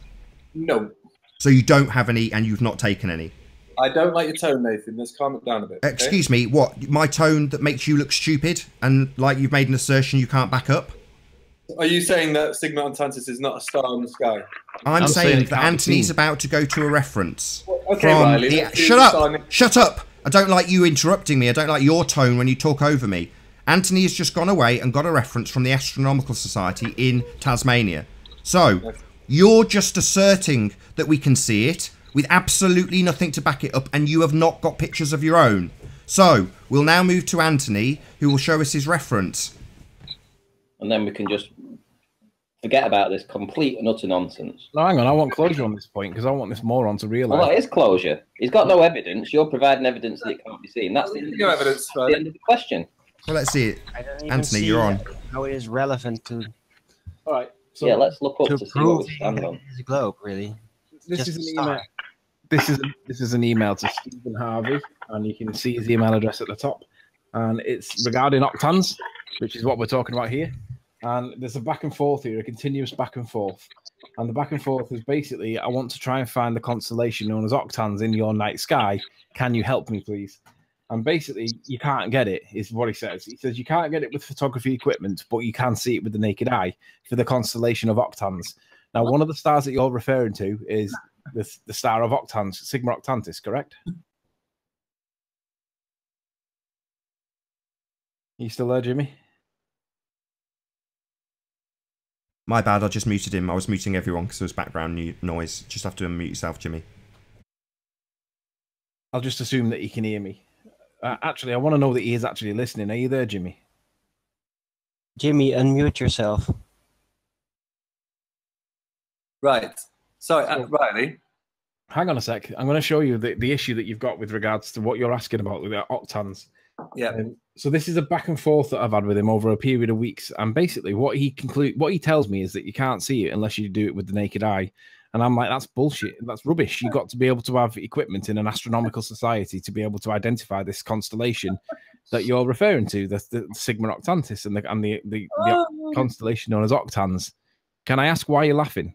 No. So you don't have any and you've not taken any? I don't like your tone, Nathan. Let's calm it down a bit. Okay? Excuse me, what? My tone that makes you look stupid and like you've made an assertion you can't back up? Are you saying that Sigma Octantis is not a star in the sky? I'm saying that Anthony's about to go to a reference. Okay, from Riley. the... Shut up! I don't like you interrupting me. I don't like your tone when you talk over me. Anthony has just gone away and got a reference from the Astronomical Society in Tasmania. So, you're just asserting that we can see it with absolutely nothing to back it up, and you have not got pictures of your own. So, we'll now move to Anthony, who will show us his reference. And then we can just forget about this complete and utter nonsense. No, hang on. I want closure on this point because I want this moron to realise. Well, that is closure. He's got no evidence. You're providing evidence that it can't be seen. That's the end of the question. Well, let's see it. I don't even Anthony, see you're on. how it is relevant to. All right. So yeah, let's look up to see what we stand on. The globe, really. This Just is an a email. This is an email to Stephen Harvey, and you can see his email address at the top. And it's regarding octans, which is what we're talking about here. And there's a back and forth here, a continuous back and forth. And the back and forth is basically, I want to try and find the constellation known as octans in your night sky. Can you help me, please? And basically, you can't get it, is what he says. He says you can't get it with photography equipment, but you can see it with the naked eye for the constellation of octans. Now, one of the stars that you're referring to is the star of octans, Sigma Octantis, correct? Are you still there, Jimmy? My bad, I just muted him. I was muting everyone because there was background noise. Just have to unmute yourself, Jimmy. I'll just assume that he can hear me. Actually, I want to know that he is actually listening. Are you there, Jimmy? Jimmy, unmute yourself. Right. Sorry, Riley. Hang on a sec. I'm going to show you the issue that you've got with regards to what you're asking about with the octans. Yeah. So this is a back and forth that I've had with him over a period of weeks, and basically what he tells me is that you can't see it unless you do it with the naked eye. And I'm like, that's bullshit. That's rubbish. You've got to be able to have equipment in an astronomical society to be able to identify this constellation that you're referring to, the Sigma Octantis and the constellation known as octans. Can I ask why you're laughing?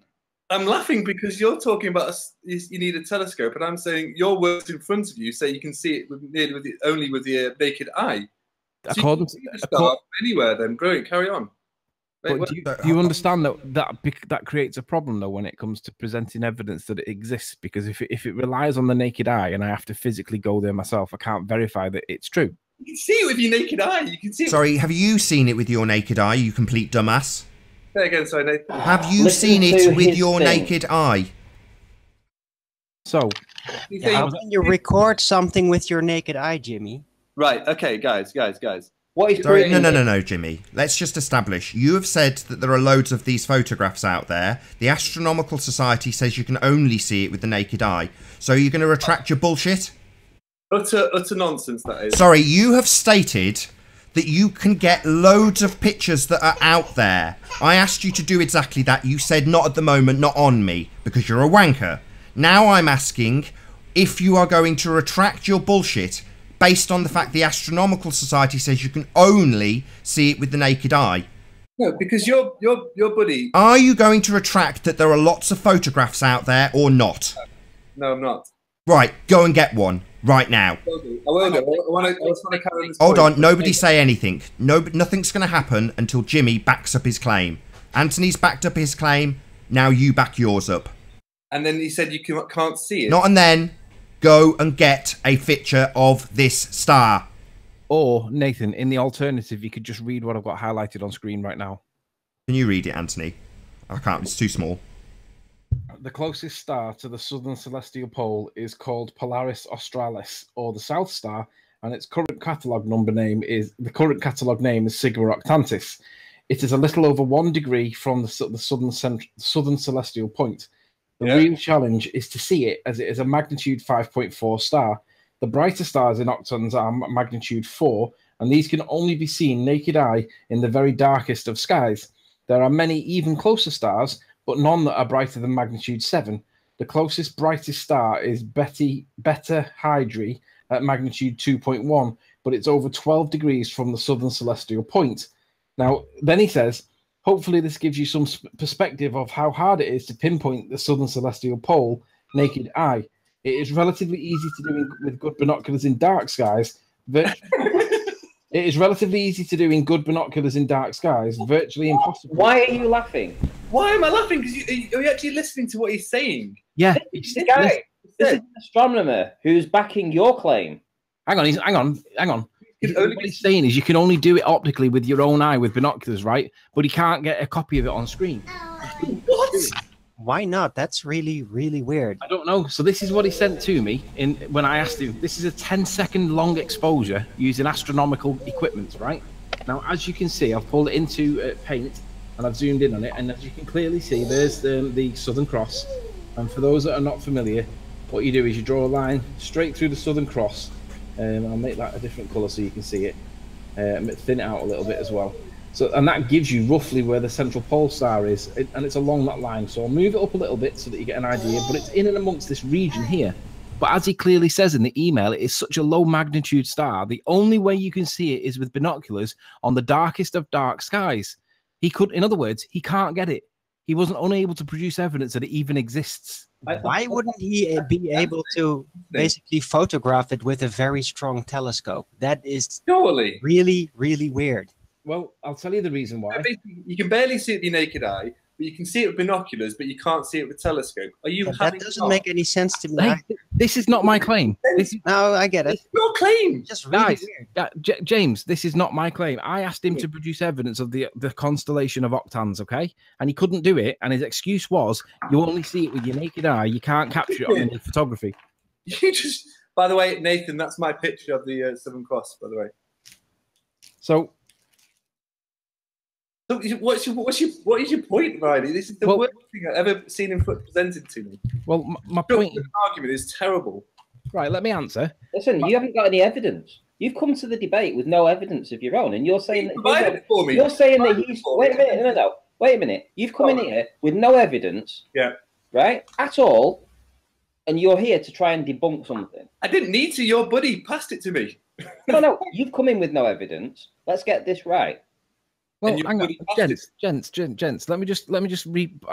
I'm laughing because you're talking about you need a telescope, and I'm saying your words in front of you say you can see it only with the naked eye. So According you can start anywhere, then brilliant. Carry on. But do you understand that creates a problem though when it comes to presenting evidence that it exists? Because if it relies on the naked eye and I have to physically go there myself, I can't verify that it's true. You can see it with your naked eye. You can see it. Sorry, have you seen it with your naked eye, you complete dumbass? Say again, sorry, Nathan. Have you seen it with your naked eye? So, how can you record something with your naked eye, Jimmy? Right. Okay, guys. What is Sorry, no, Jimmy. Let's just establish. You have said that there are loads of these photographs out there. The Astronomical Society says you can only see it with the naked eye. So you're going to retract your bullshit? Utter nonsense, that is. Sorry, you have stated that you can get loads of pictures that are out there. I asked you to do exactly that. You said not at the moment, not on me, because you're a wanker. Now I'm asking if you are going to retract your bullshit based on the fact the Astronomical Society says you can only see it with the naked eye. No, because your buddy... Are you going to retract that there are lots of photographs out there or not? No, I'm not. Right, go and get one right now. I will do. I just want to carry on this Hold point. on, nobody say anything. Nothing's going to happen until Jimmy backs up his claim. Anthony's backed up his claim, now you back yours up. And then he said you can't see it. Not and then. Go and get a picture of this star. Or, Nathan, in the alternative, you could just read what I've got highlighted on screen right now. Can you read it, Anthony? I can't. It's too small. The closest star to the southern celestial pole is called Polaris Australis, or the South Star, and its current catalogue name is Sigma Octantis. It is a little over 1 degree from the southern celestial point. The real challenge is to see it, as it is a magnitude 5.4 star. The brighter stars in octans are magnitude 4, and these can only be seen naked eye in the very darkest of skies. There are many even closer stars, but none that are brighter than magnitude 7. The closest brightest star is Beta Hydrae at magnitude 2.1, but it's over 12 degrees from the southern celestial point. Now, then he says, hopefully this gives you some perspective of how hard it is to pinpoint the southern celestial pole naked eye. It is relatively easy to do with good binoculars in dark skies. It is relatively easy to do in good binoculars in dark skies, virtually impossible. Why are you laughing? Why am I laughing? Because you're actually listening to what he's saying. Yeah. This is an astronomer who's backing your claim. Hang on. What he's saying is you can only do it optically with your own eye with binoculars, right? But he can't get a copy of it on screen. What? Why not? That's really, really weird. I don't know. So this is what he sent to me when I asked him. This is a 10-second long exposure using astronomical equipment, right? Now, as you can see, I've pulled it into paint and I've zoomed in on it. And as you can clearly see, there's the Southern Cross. And for those that are not familiar, what you do is you draw a line straight through the Southern Cross. I'll make that a different colour so you can see it. Thin it out a little bit as well. And that gives you roughly where the central pole star is, and it's along that line. So I'll move it up a little bit so that you get an idea, but it's in and amongst this region here. But as he clearly says in the email, it is such a low magnitude star. The only way you can see it is with binoculars on the darkest of dark skies. In other words, he can't get it. He wasn't unable to produce evidence that it even exists. Why wouldn't he be able to basically photograph it with a very strong telescope? That is surely really, really weird. Well, I'll tell you the reason why. You can barely see it with your naked eye, but you can see it with binoculars, but you can't see it with a telescope. Are you? That doesn't make any sense to me. This is not my claim. No, I get it. It's your claim. Just really weird. James, this is not my claim. I asked him to produce evidence of the constellation of octans, okay? And he couldn't do it. And his excuse was, you only see it with your naked eye. You can't capture it on any photography. By the way, Nathan, that's my picture of the Southern Cross, by the way. So what is your point, Riley? This is the worst thing I've ever seen him presented to me. Well, my point argument is terrible. Right, let me answer. Listen, you haven't got any evidence. You've come to the debate with no evidence of your own, and you're saying that you're saying that he's. Wait a minute, no. Wait a minute. You've come in here with no evidence. Yeah. Right? At all, and you're here to try and debunk something. I didn't need to. Your buddy passed it to me. No. You've come in with no evidence. Let's get this right. Well, hang on, gents. Let me just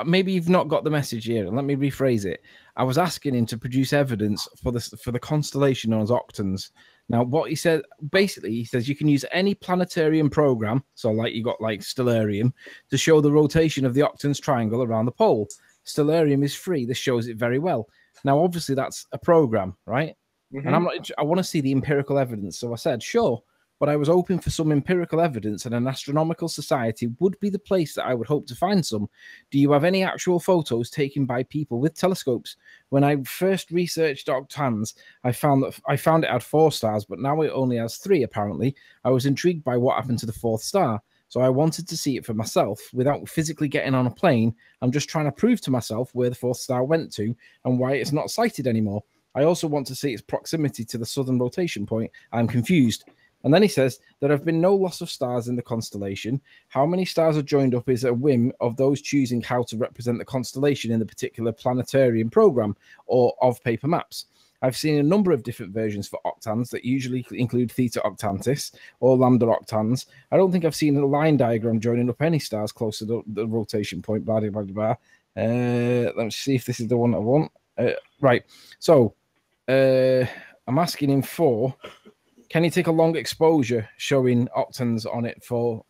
maybe you've not got the message here, and let me rephrase it. I was asking him to produce evidence for the constellation known as octans. Now, what he said, basically, he says you can use any planetarium program, so like you got like Stellarium, to show the rotation of the octans triangle around the pole. Stellarium is free. This shows it very well. Now, obviously, that's a program, right? Mm-hmm. And I want to see the empirical evidence. So I said, sure. But I was hoping for some empirical evidence, and an astronomical society would be the place that I would hope to find some. Do you have any actual photos taken by people with telescopes? When I first researched octans, I found it had 4 stars, but now it only has 3, apparently. I was intrigued by what happened to the 4th star, so I wanted to see it for myself without physically getting on a plane. I'm just trying to prove to myself where the 4th star went to and why it's not sighted anymore. I also want to see its proximity to the southern rotation point. I'm confused. And then he says, there have been no loss of stars in the constellation. How many stars are joined up is a whim of those choosing how to represent the constellation in the particular planetarium program or of paper maps. I've seen a number of different versions for octans that usually include theta octantis or lambda octans. I don't think I've seen a line diagram joining up any stars close to the rotation point, blah, blah, blah, blah. Let me see if this is the one I want. Right. So I'm asking him for... Can you take a long exposure showing octans on it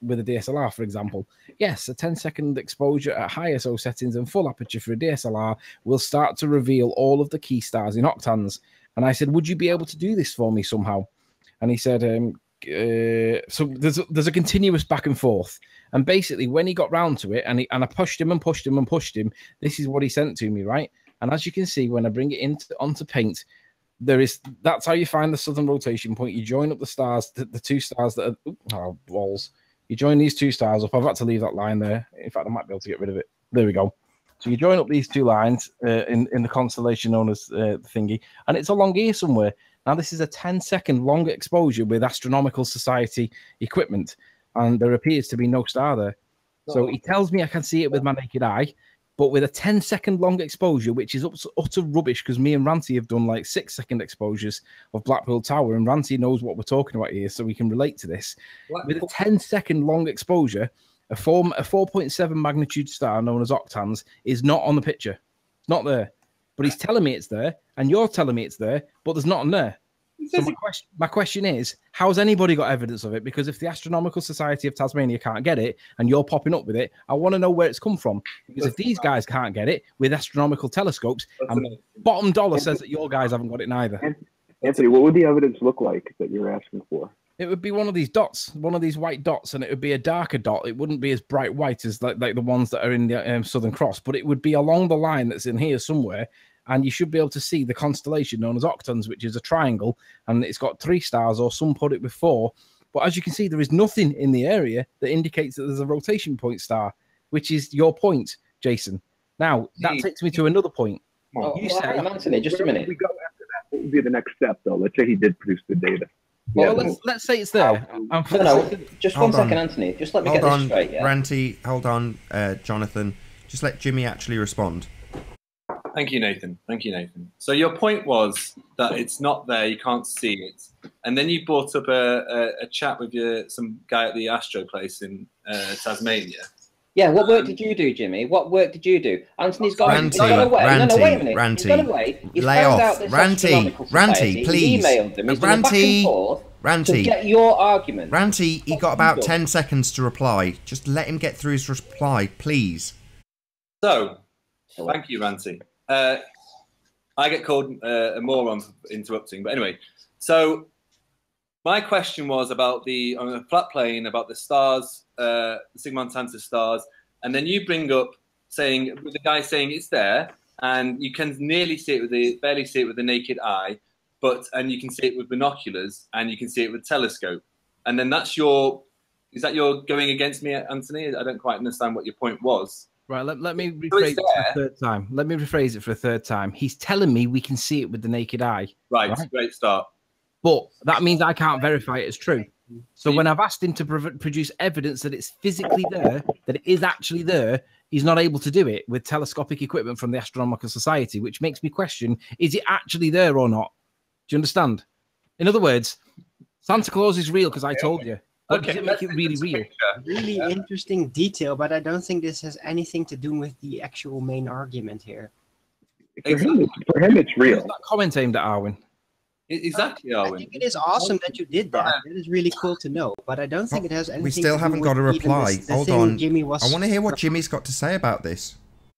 with a DSLR, for example? Yes, a 10-second exposure at high ISO settings and full aperture for a DSLR will start to reveal all of the key stars in octans. And I said, would you be able to do this for me somehow? And he said, so there's a continuous back and forth. And basically, when he got round to it, and I pushed him and pushed him and pushed him, this is what he sent to me, right? And as you can see, when I bring it onto paint, that's how you find the southern rotation point. You join up the stars, the two stars that are balls. You join these two stars up. I've had to leave that line there. In fact, I might be able to get rid of it. There we go. So you join up these two lines in the constellation known as thingy, and it's along here somewhere. Now, this is a 10-second long exposure with Astronomical Society equipment, and there appears to be no star there. So he tells me I can see it with my naked eye, but with a 10-second long exposure, which is utter rubbish, because me and Ranty have done like 6-second exposures of Blackpool Tower, and Ranty knows what we're talking about here, so we can relate to this. With a 10-second long exposure, a 4.7 magnitude star known as octans is not on the picture. It's not there. But he's telling me it's there, and you're telling me it's there, but there's nothing there. So my question is, how's anybody got evidence of it? Because if the Astronomical Society of Tasmania can't get it, and you're popping up with it, I want to know where it's come from. Because if these guys can't get it with astronomical telescopes, and bottom dollar says that your guys haven't got it neither. Anthony, what would the evidence look like that you're asking for? It would be one of these dots, one of these white dots, and it would be a darker dot. It wouldn't be as bright white as like the ones that are in the Southern Cross, but it would be along the line that's in here somewhere. And you should be able to see the constellation known as Octans, which is a triangle, and it's got 3 stars, or some put it with 4. But as you can see, there is nothing in the area that indicates that there's a rotation point star, which is your point, Jason. Now, that takes me to another point. You say, Anthony, just a minute. We go after that. What would be the next step, though? Let's say he did produce the data. Well, let's say it's there. No, just one second, Anthony. Just let me get this straight. Yeah? Ranty, hold on, Jonathan. Just let Jimmy actually respond. Thank you, Nathan. Thank you, Nathan. So your point was that it's not there, you can't see it, and then you brought up a chat with some guy at the Astro place in Tasmania. Yeah, what work did you do, Jimmy? What work did you do? Anthony's gone, he's gone away. Ranty, no, wait a minute. Ranty, he's gone away. He's lay found off. out this Ranty, please. He emailed them. He's done back and forth to get your argument. Ranty, he got about 10 seconds to reply. Just let him get through his reply, please. So, thank you, Ranty. I get called a moron for interrupting, but anyway. So, my question was about on a flat plane, about the stars, the Sigma Tanta stars, and then you bring up with the guy saying it's there, and you can nearly see it barely see it with the naked eye, and you can see it with binoculars, and you can see it with telescope, and then is that your going against me, Anthony? I don't quite understand what your point was. Right, let me rephrase it for a third time. Let me rephrase it for a third time. He's telling me we can see it with the naked eye. Right? Great start. But that means I can't verify it as true. So when I've asked him to produce evidence that it's physically there, that it is actually there, he's not able to do it with telescopic equipment from the Astronomical Society, which makes me question, is it actually there or not? Do you understand? In other words, Santa Claus is real because I told you. But does it make it really real? Really interesting detail, but I don't think this has anything to do with the actual main argument here. For him, it's real. Is that comment aimed at Arwen? Exactly, Arwen. I think it is awesome that you did that. It is really cool to know, but I don't think it has anything. We still haven't got a reply. Hold on. I want to hear what Jimmy's got to say about this.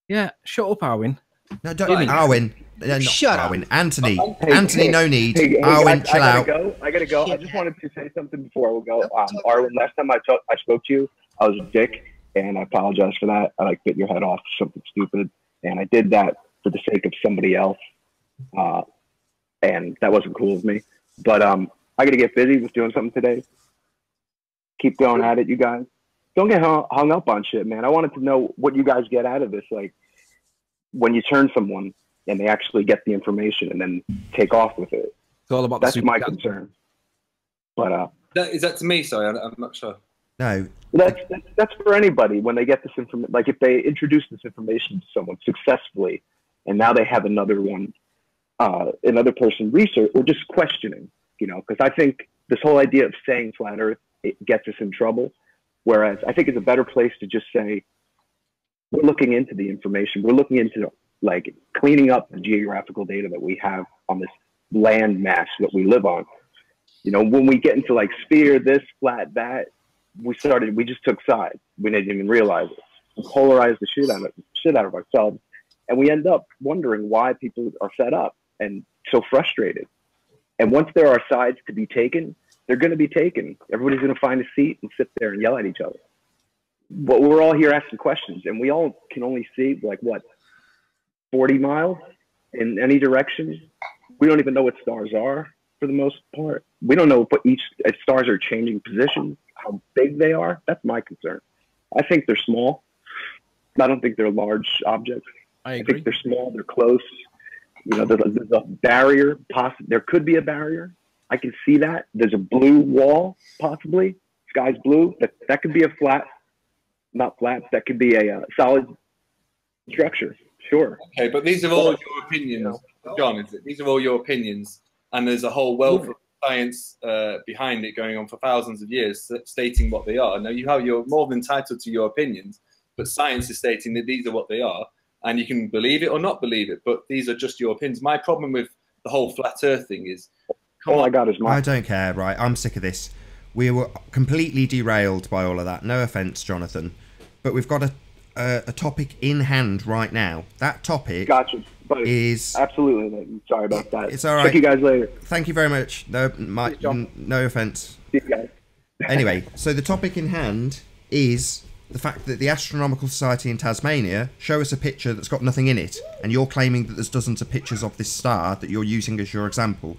Yeah, shut up, Arwen. No, don't. Arwen. Shut Arwen. up. Anthony. Anthony, no need. Arwen, chill out. I gotta go. I just wanted to say something before we go. Arwen, last time I spoke to you, I was a dick, and I apologize for that. I bit your head off for something stupid, and I did that for the sake of somebody else, and that wasn't cool of me. But I gotta get busy with doing something today. Keep going at it, you guys. Don't get hung up on shit, man. I wanted to know what you guys get out of this, like when you turn someone and they actually get the information and then take off with it. It's all about that's my concern. But is that to me? Sorry, I'm not sure. No, that's for anybody when they get this information. Like if they introduce this information to someone successfully, and now they have another person research or just questioning, because I think this whole idea of saying flat Earth, it gets us in trouble. Whereas I think it's a better place to just say, we're looking into the information. We're looking into like cleaning up the geographical data that we have on this land mass that we live on. When we get into like sphere, this, flat, that, we just took sides. We didn't even realize it. We polarized the shit out of ourselves. And we end up wondering why people are fed up and so frustrated. And once there are sides to be taken, they're going to be taken. Everybody's going to find a seat and sit there and yell at each other. But we're all here asking questions, and we all can only see, like, what, 40 miles in any direction? We don't even know what stars are for the most part. We don't know if stars are changing positions, how big they are. That's my concern. I think they're small. I don't think they're large objects. I agree. I think they're small. They're close. You know, there's a barrier. There could be a barrier. I can see that. There's a blue wall, possibly. Sky's blue. That could be a flat, not flat. That could be a solid structure. Sure. Okay, but these are all your opinions, John. These are all your opinions, and there's a whole wealth of science behind it, going on for thousands of years, stating what they are. Now, you're more than entitled to your opinions, but science is stating that these are what they are, and you can believe it or not believe it. But these are just your opinions. My problem with the whole flat Earth thing is, I don't care. Right, I'm sick of this. We were completely derailed by all of that. No offense, Jonathan, but we've got a topic in hand right now. That topic is absolutely. Sorry about that. It's all right. Check you guys later. Thank you very much. No offense. See you guys. Anyway, so the topic in hand is the fact that the Astronomical Society in Tasmania show us a picture that's got nothing in it, and you're claiming that there's dozens of pictures of this star that you're using as your example.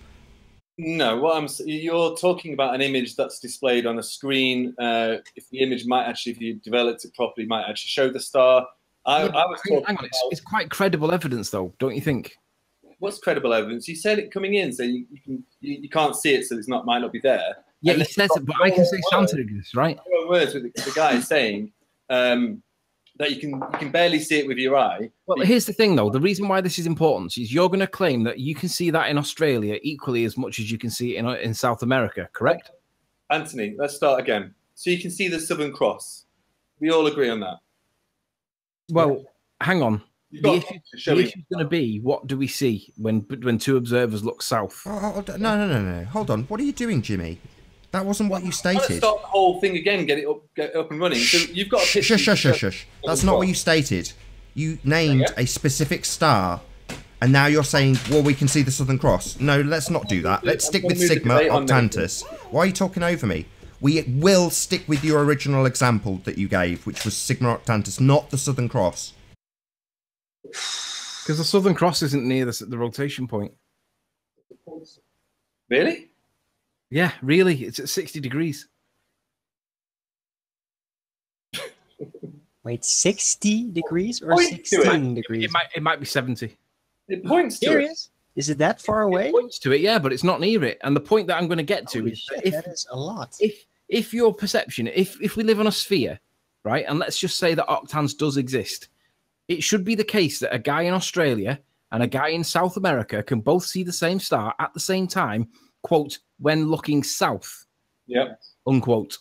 No, you're talking about an image that's displayed on a screen. If the image might actually, if you developed it properly, might actually show the star. I was talking hang on, it's quite credible evidence, though, don't you think? What's credible evidence? You said it coming in, so you can't see it, so it's might not be there. Yeah, he says it, but I can say Santa exists, right? Words with the guy saying that you can barely see it with your eye. Well, here's the thing, though. The reason why this is important is you're going to claim that you can see that in Australia equally as much as you can see it in South America, correct? Anthony, let's start again. So you can see the Southern Cross. We all agree on that. Well, hang on. The issue's going to be, what do we see when two observers look south? No. Hold on. What are you doing, Jimmy? That wasn't what you stated. Let's start the whole thing again, get it up and running. So you've got a picture. Shush. That's not what you stated. You named a specific star, and now you're saying, well, we can see the Southern Cross. No, let's not do that. Let's stick with Sigma Octantis. Why are you talking over me? We will stick with your original example that you gave, which was Sigma Octantis, not the Southern Cross. Because the Southern Cross isn't near the rotation point. Really? Yeah, really. It's at 60 degrees. Wait, 60 degrees or 16 degrees? It might be 70. It points to it. Is it that far away? It points to it, yeah, but it's not near it. And the point that I'm going to get to is that is a lot. If your perception, if we live on a sphere, right, and let's just say that octans does exist, it should be the case that a guy in Australia and a guy in South America can both see the same star at the same time, quote, when looking south, unquote.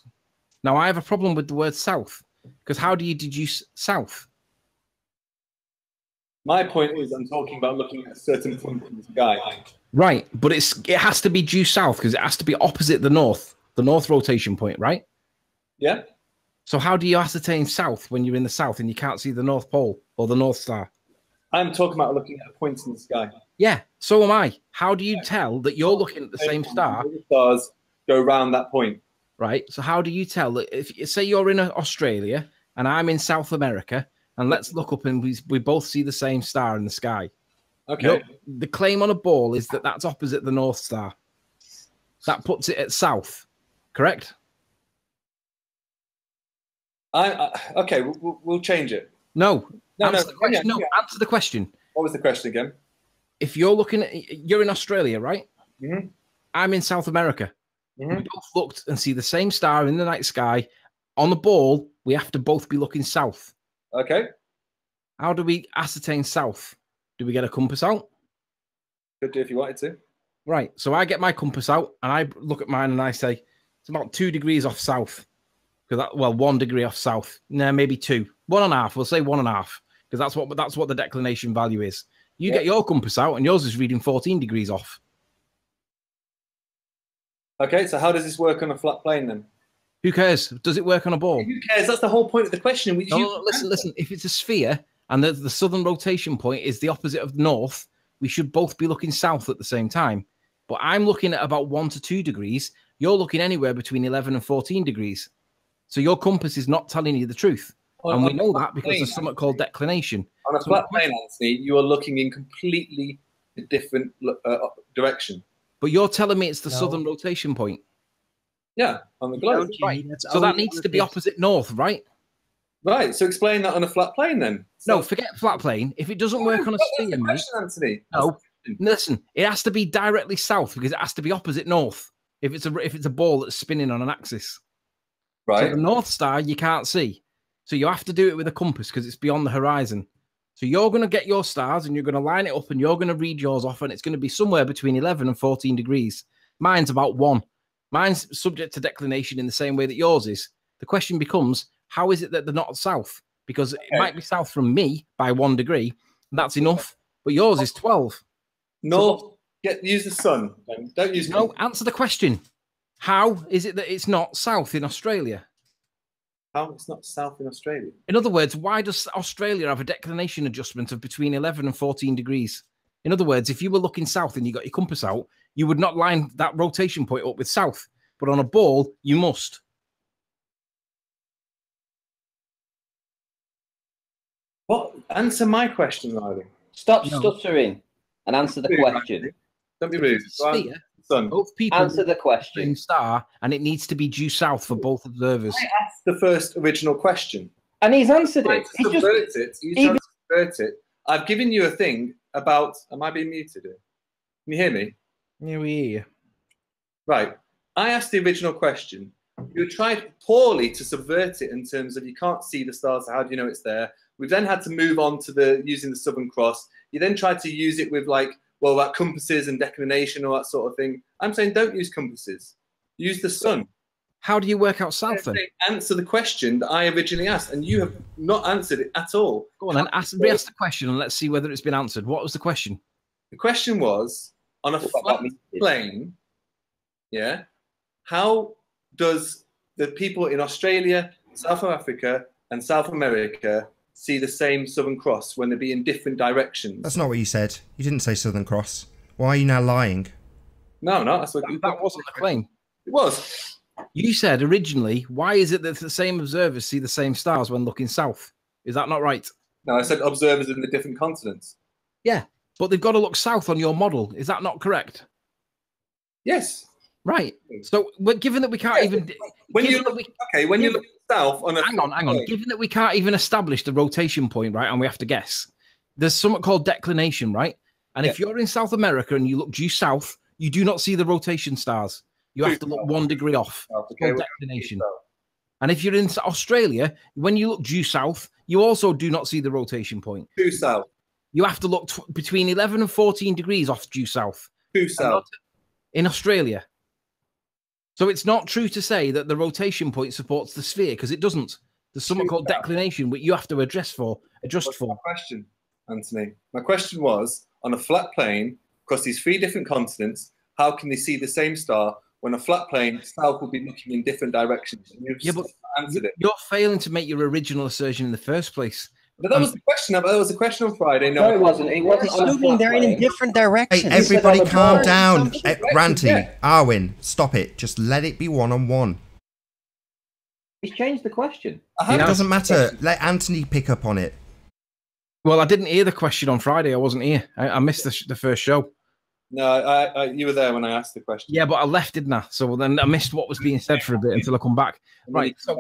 Now, I have a problem with the word south, because how do you deduce south? My point is, I'm talking about looking at a certain point in the sky. Right, but it has to be due south, because it has to be opposite the north rotation point, right? Yeah. So how do you ascertain south when you're in the south and you can't see the North Pole or the North Star? I'm talking about looking at a point in the sky. Yeah, so am I. How do you tell that you're looking at the same star? The stars go around that point. Right, so how do you tell that if, say you're in Australia and I'm in South America, and let's look up and we both see the same star in the sky. Okay. The claim on a ball is that that's opposite the North Star. That puts it at south, correct? Okay, we'll change it. No. Answer the question. What was the question again? If you're looking at, you're in Australia, right? Mm-hmm. I'm in South America. Mm-hmm. We both looked and see the same star in the night sky. On the ball, we have to both be looking south. Okay. How do we ascertain south? Do we get a compass out? Could do if you wanted to. Right. So I get my compass out and I look at mine and I say, it's about 2 degrees off south. Well, 1 degree off south. No, maybe 2. 1.5. We'll say 1.5 because that's what the declination value is. You get your compass out and yours is reading 14 degrees off. Okay, so how does this work on a flat plane then? Who cares? Does it work on a ball? Who cares? That's the whole point of the question. Listen. If it's a sphere and the southern rotation point is the opposite of north, we should both be looking south at the same time. But I'm looking at about 1 to 2 degrees. You're looking anywhere between 11 and 14 degrees. So your compass is not telling you the truth. And we know that because there's something called declination. On a flat plane, Anthony, you are looking in completely different direction. But you're telling me it's the southern rotation point. Yeah, on the globe. Right. So that needs to be opposite north, right? Right. So explain that on a flat plane then. No, forget flat plane. If it doesn't work on a sphere, mate. Anthony. No, listen. It has to be directly south because it has to be opposite north. If it's a ball that's spinning on an axis, right? So the North Star you can't see, so you have to do it with a compass because it's beyond the horizon. So you're going to get your stars and you're going to line it up and you're going to read yours off, and it's going to be somewhere between 11 and 14 degrees. Mine's about 1. Mine's subject to declination in the same way that yours is. The question becomes, how is it that they're not south? Because it might be south from me by 1 degree. That's enough. But yours is 12. No, use the sun. Don't use. No, answer the question. How is it that it's not south in Australia? How it's not south in Australia? In other words, why does Australia have a declination adjustment of between 11 and 14 degrees? In other words, if you were looking south and you got your compass out, you would not line that rotation point up with south. But on a ball, you must. What? Answer my question, Riley. Stop stuttering and answer the question. Don't be rude. Sphere, both people answer the question. Same star, and it needs to be due south for both observers. I asked the first original question, and he's answered it. He just subvert it. I've given you a thing about. Am I being muted? Can you hear me? Yeah, we hear you. Right. I asked the original question. You tried poorly to subvert it in terms of you can't see the stars. So how do you know it's there? We've then had to move on to using the Southern Cross. You then tried to use it with about compasses and declination, all that sort of thing. I'm saying don't use compasses. Use the sun. How do you work out south then? Answer the question that I originally asked, and you have not answered it at all. Go on then, re-ask the question and let's see whether it's been answered. What was the question? The question was, on a flat plane, yeah, how does the people in Australia, South Africa, and South America see the same Southern Cross when they be in different directions? That's not what you said. You didn't say Southern Cross. Why are you now lying? No, that's what that wasn't the claim. It was. You said originally, why is it that the same observers see the same stars when looking south? Is that not right? No, I said observers in the different continents. Yeah, but they've got to look south on your model. Is that not correct? Yes. Right. So, given that we can't even... When you look south on a... Hang on. Given that we can't even establish the rotation point, right, and we have to guess, there's something called declination, right? And if you're in South America and you look due south, you do not see the rotation stars. You have to look 1 degree off. It's called declination. And if you're in Australia, when you look due south, you also do not see the rotation point. Due south. You have to look between 11 and 14 degrees off due south. Due south. In Australia. So it's not true to say that the rotation point supports the sphere, because it doesn't. There's something called declination, which you have to adjust for. What's my question, Anthony? My question was, on a flat plane, across these 3 different continents, how can they see the same star when a flat plane, south will be looking in different directions? Yeah, but you're failing to make your original assertion in the first place. But that was the question. That was a question on Friday. No, it wasn't. It wasn't. Assuming they're in different directions. Hey, everybody calm down. Ranty, Arwin, stop it. Just let it be one-on-one. He's changed the question. It doesn't matter. Let Anthony pick up on it. Well, I didn't hear the question on Friday. I wasn't here. I missed the first show. No, you were there when I asked the question. Yeah, but I left, didn't I? So then I missed what was being said for a bit until I come back. Right. So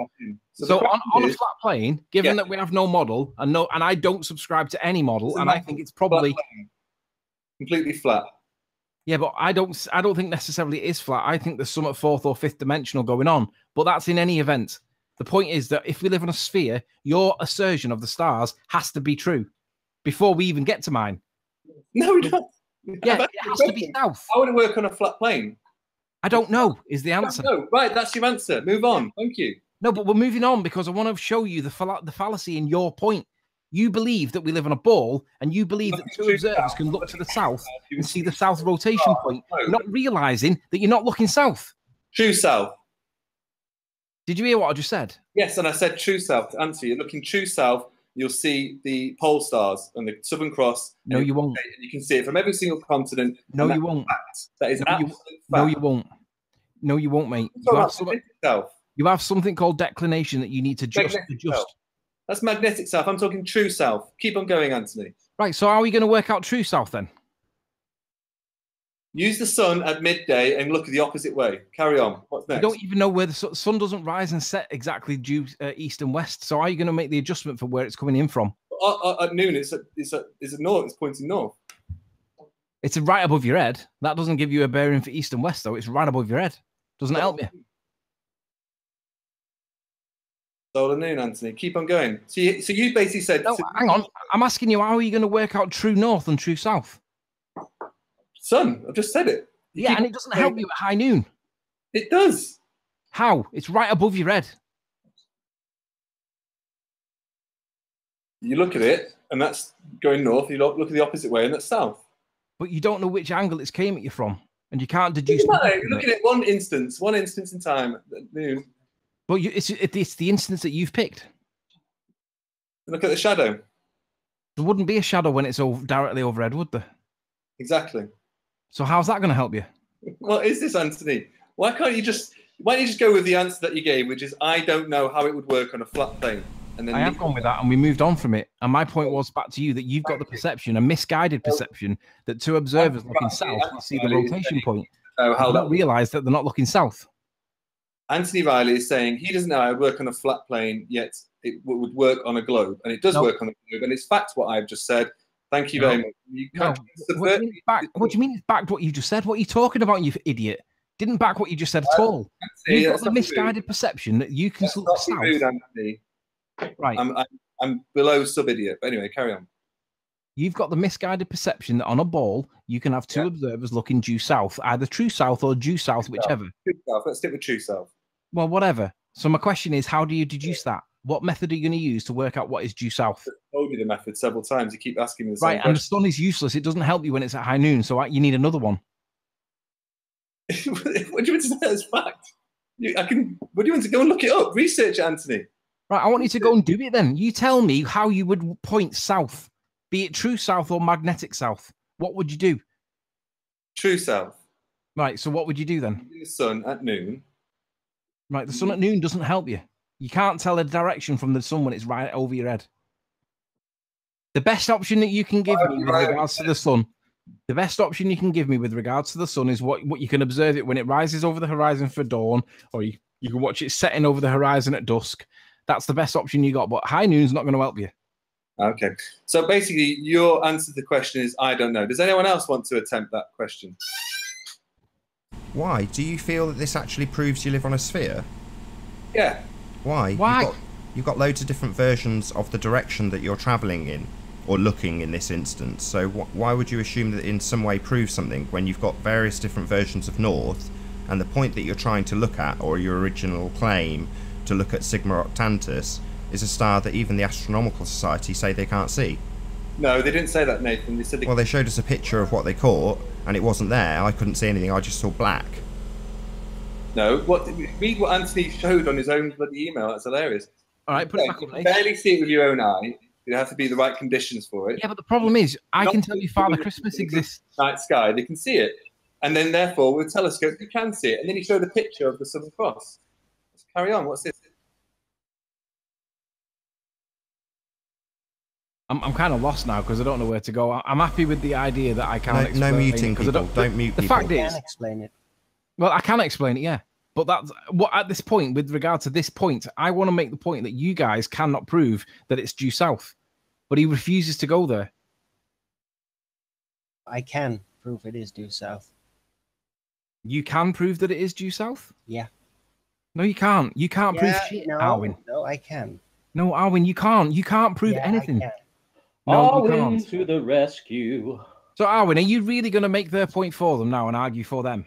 on a flat plane, given that we have no model and I don't subscribe to any model, and I think it's probably completely flat. Yeah, but I don't think necessarily it is flat. I think there's some at 4th or 5th dimensional going on. But that's in any event. The point is that if we live on a sphere, your assertion of the stars has to be true before we even get to mine. No, we don't. Yeah, it has to be south. How would it work on a flat plane? I don't know, is the answer. No, right, that's your answer. Move on. Thank you. No, but we're moving on because I want to show you the fallacy in your point. You believe that we live on a ball, and you believe that 2 observers can look to the south and see the south rotation point, not realizing that you're not looking south. True south. Did you hear what I just said? Yes, and I said true south to answer. You're looking true south you'll see the pole stars and the Southern Cross. No, you won't. And you can see it from every single continent. No, you won't. That is absolute fact. No, you won't. No, you won't, mate. You have something called declination that you need to just adjust. That's magnetic south. I'm talking true south. Keep on going, Anthony. Right, so how are we going to work out true south then? Use the sun at midday and look at the opposite way. Carry on. What's next? You don't even know where the sun doesn't rise and set exactly due east and west. So how are you going to make the adjustment for where it's coming in from? At noon, it's north. It's pointing north. It's right above your head. That doesn't give you a bearing for east and west, though. It's right above your head. Doesn't it help you? Solar noon, Anthony. Keep on going. So you basically said... No, hang on. I'm asking you, how are you going to work out true north and true south? Sun. I've just said it. Yeah, and it doesn't help you at high noon. It does. How? It's right above your head. You look at it, and that's going north. You look at the opposite way, and that's south. But you don't know which angle it's came at you from, and you can't deduce... Look at it one instance in time at noon. But it's the instance that you've picked. Look at the shadow. There wouldn't be a shadow when it's directly overhead, would there? Exactly. So how's that going to help you? What is this, Anthony? Why don't you just go with the answer that you gave, which is I don't know how it would work on a flat plane. And then I have gone with that, and we moved on from it. And my point was back to you that you've got the perception, a misguided perception, that two observers looking south will see the rotation point. They don't realise that they're not looking south. Anthony Riley is saying he doesn't know how it would work on a flat plane, yet it would work on a globe, and it does work on a globe, and it's fact what I've just said. Thank you very much. What do you mean it's backed what you just said? What are you talking about, you idiot? Didn't back what you just said at all. You've got the misguided perception that you can look south. Rude, Anthony. Right. I'm below sub-idiot. But anyway, carry on. You've got the misguided perception that on a ball, you can have two observers looking due south, either true south or due south, whichever. True south. Let's stick with true south. Well, whatever. So my question is, how do you deduce that? What method are you going to use to work out what is due south? I've told you the method several times. You keep asking me the same question. And the sun is useless. It doesn't help you when it's at high noon, so you need another one. What do you want to say as fact? What do you want to go and look it up? Research, Anthony. Right, I want you to go and do it then. You tell me how you would point south, be it true south or magnetic south. What would you do? True south. Right, so what would you do then? The sun at noon. Right, the sun at noon doesn't help you. You can't tell a direction from the sun when it's right over your head. The best option that you can give me with regards to the sun, is what you can observe it when it rises over the horizon for dawn, or you can watch it setting over the horizon at dusk. That's the best option you got, but high noon's not going to help you. Okay. So basically, your answer to the question is, I don't know. Does anyone else want to attempt that question? Why? Do you feel that this actually proves you live on a sphere? Yeah. Why? Why? You've got loads of different versions of the direction that you're travelling in, or looking in this instance. So why would you assume that it in some way proves something when you've got various different versions of north, and the point that you're trying to look at, or your original claim to look at Sigma Octantis, is a star that even the Astronomical Society say they can't see? No, they didn't say that, Nathan. They said well, they showed us a picture of what they caught, and it wasn't there. I couldn't see anything. I just saw black. No, read what Anthony showed on his own bloody email. That's hilarious. All right, put it back on. You can barely see it with your own eye. You have to be the right conditions for it. Yeah, but the problem is, I can tell you Father Christmas exists. Night sky, they can see it. And then, therefore, with telescopes, you can see it. And then he showed a picture of the Southern Cross. Let's carry on. What's this? I'm kind of lost now because I don't know where to go. I'm happy with the idea that I can't explain. No muting people. Don't mute people. The fact is, I can explain it. Well, I can explain it, yeah. But that's what at this point, with regard to this point, I want to make the point that you guys cannot prove that it's due south. But he refuses to go there. I can prove it is due south. You can prove that it is due south? Yeah. No, you can't. You can't prove shit, Arwin. No, I can. No, Arwin, you can't. You can't prove anything. No, Arwin to the rescue. So, Arwin, are you really going to make their point for them now and argue for them?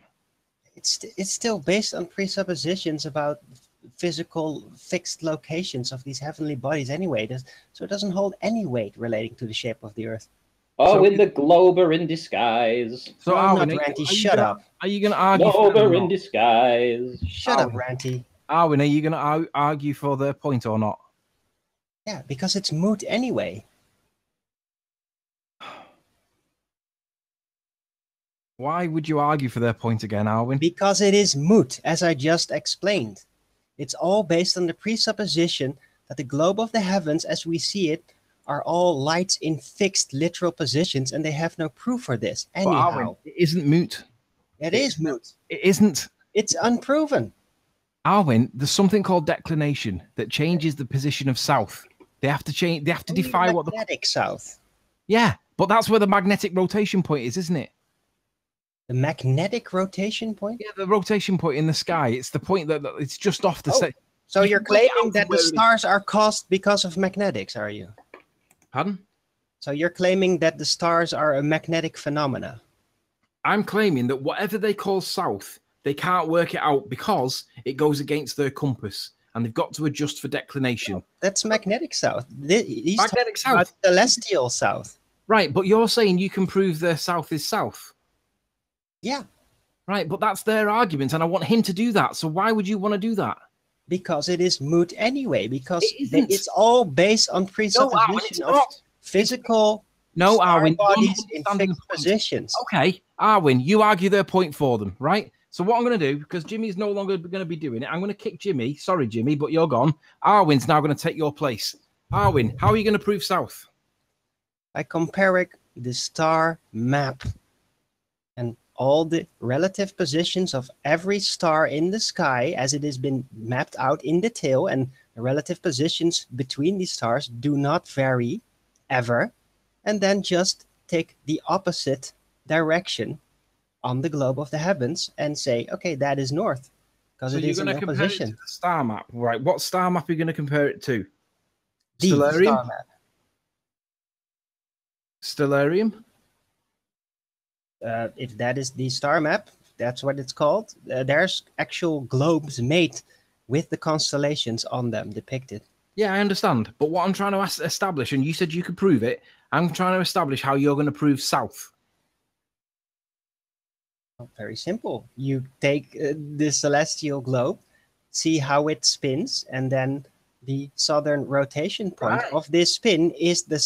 It's still based on presuppositions about physical fixed locations of these heavenly bodies anyway. So it doesn't hold any weight relating to the shape of the Earth. Oh, so, in the glober in disguise. So, Arwin, Ranty, shut up. Are you going to argue glober in disguise. Shut up, Ranty. Arwin, are you going to argue for their point or not? Yeah, because it's moot anyway. Why would you argue for their point again, Arwin? Because it is moot, as I just explained. It's all based on the presupposition that the globe of the heavens, as we see it, are all lights in fixed literal positions, and they have no proof for this. But Anyhow, Arwin, it isn't moot. It is moot. It isn't. It's unproven. Arwin, there's something called declination that changes the position of south. They have to change. They have to define what the magnetic south. Yeah, but that's where the magnetic rotation point is, isn't it? The magnetic rotation point? Yeah, the rotation point in the sky. It's the point that it's just off the set. So you're claiming that the stars are caused because of magnetics, are you? Pardon? So you're claiming that the stars are a magnetic phenomena? I'm claiming that whatever they call south, they can't work it out because it goes against their compass, and they've got to adjust for declination. That's magnetic south. These Magnetic south. Celestial south. Right, but you're saying you can prove their south is south. Yeah. Right, but that's their argument, and I want him to do that. So why would you want to do that? Because it is moot anyway, because it's all based on presupposition of physical Arwin, bodies in fixed positions. Okay, Arwin, you argue their point for them, right? So what I'm going to do, because Jimmy's no longer going to be doing it, I'm going to kick Jimmy. Sorry, Jimmy, but you're gone. Arwin's now going to take your place. Arwin, how are you going to prove south? By comparing the star map and all the relative positions of every star in the sky as it has been mapped out in detail, and the relative positions between these stars do not vary ever, and then just take the opposite direction on the globe of the heavens and say, okay, that is north, because So it you're is in going to compare it to opposition. the star map, right? What star map are you going to compare it to? The Stellarium? star map. Stellarium? If that is the star map, that's what it's called. There's actual globes made with the constellations on them depicted. Yeah, I understand. But what I'm trying to establish, and you said you could prove it, I'm trying to establish how you're going to prove south. Oh, very simple. You take the celestial globe, see how it spins, and then the southern rotation point of this spin is the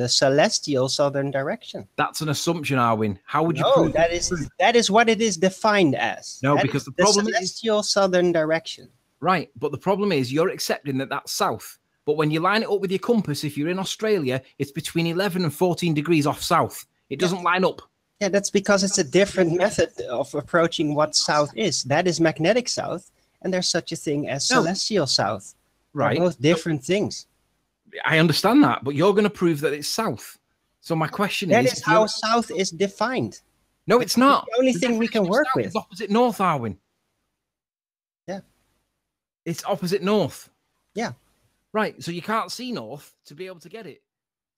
celestial southern direction. That's an assumption, Arwin. How would you No, prove that is what it is defined as. No, That because is the problem is celestial southern direction. Right, but the problem is you're accepting that that's south. But when you line it up with your compass, if you're in Australia, it's between 11 and 14 degrees off south. It doesn't line up. Yeah, that's because it's a different method of approaching what south is. That is magnetic south, and there's such a thing as celestial south. Right. They're both different things. I understand that, but you're going to prove that it's south. So my question That is... is how south is defined. No, it's not. The only thing we can work South with. is opposite north, Arwin. Yeah. It's opposite north. Yeah. Right, so you can't see north to be able to get it.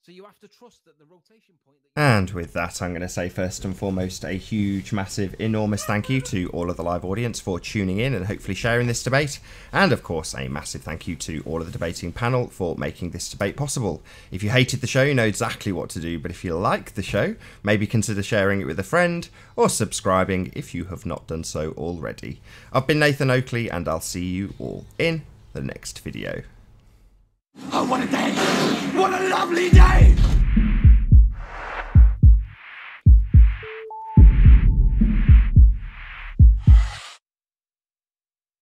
So you have to trust that the rotation point... And with that, I'm going to say first and foremost a huge, massive, enormous thank you to all of the live audience for tuning in and hopefully sharing this debate. And of course, a massive thank you to all of the debating panel for making this debate possible. If you hated the show, you know exactly what to do. But if you like the show, maybe consider sharing it with a friend or subscribing if you have not done so already. I've been Nathan Oakley, and I'll see you all in the next video. Oh, what a day! What a lovely day!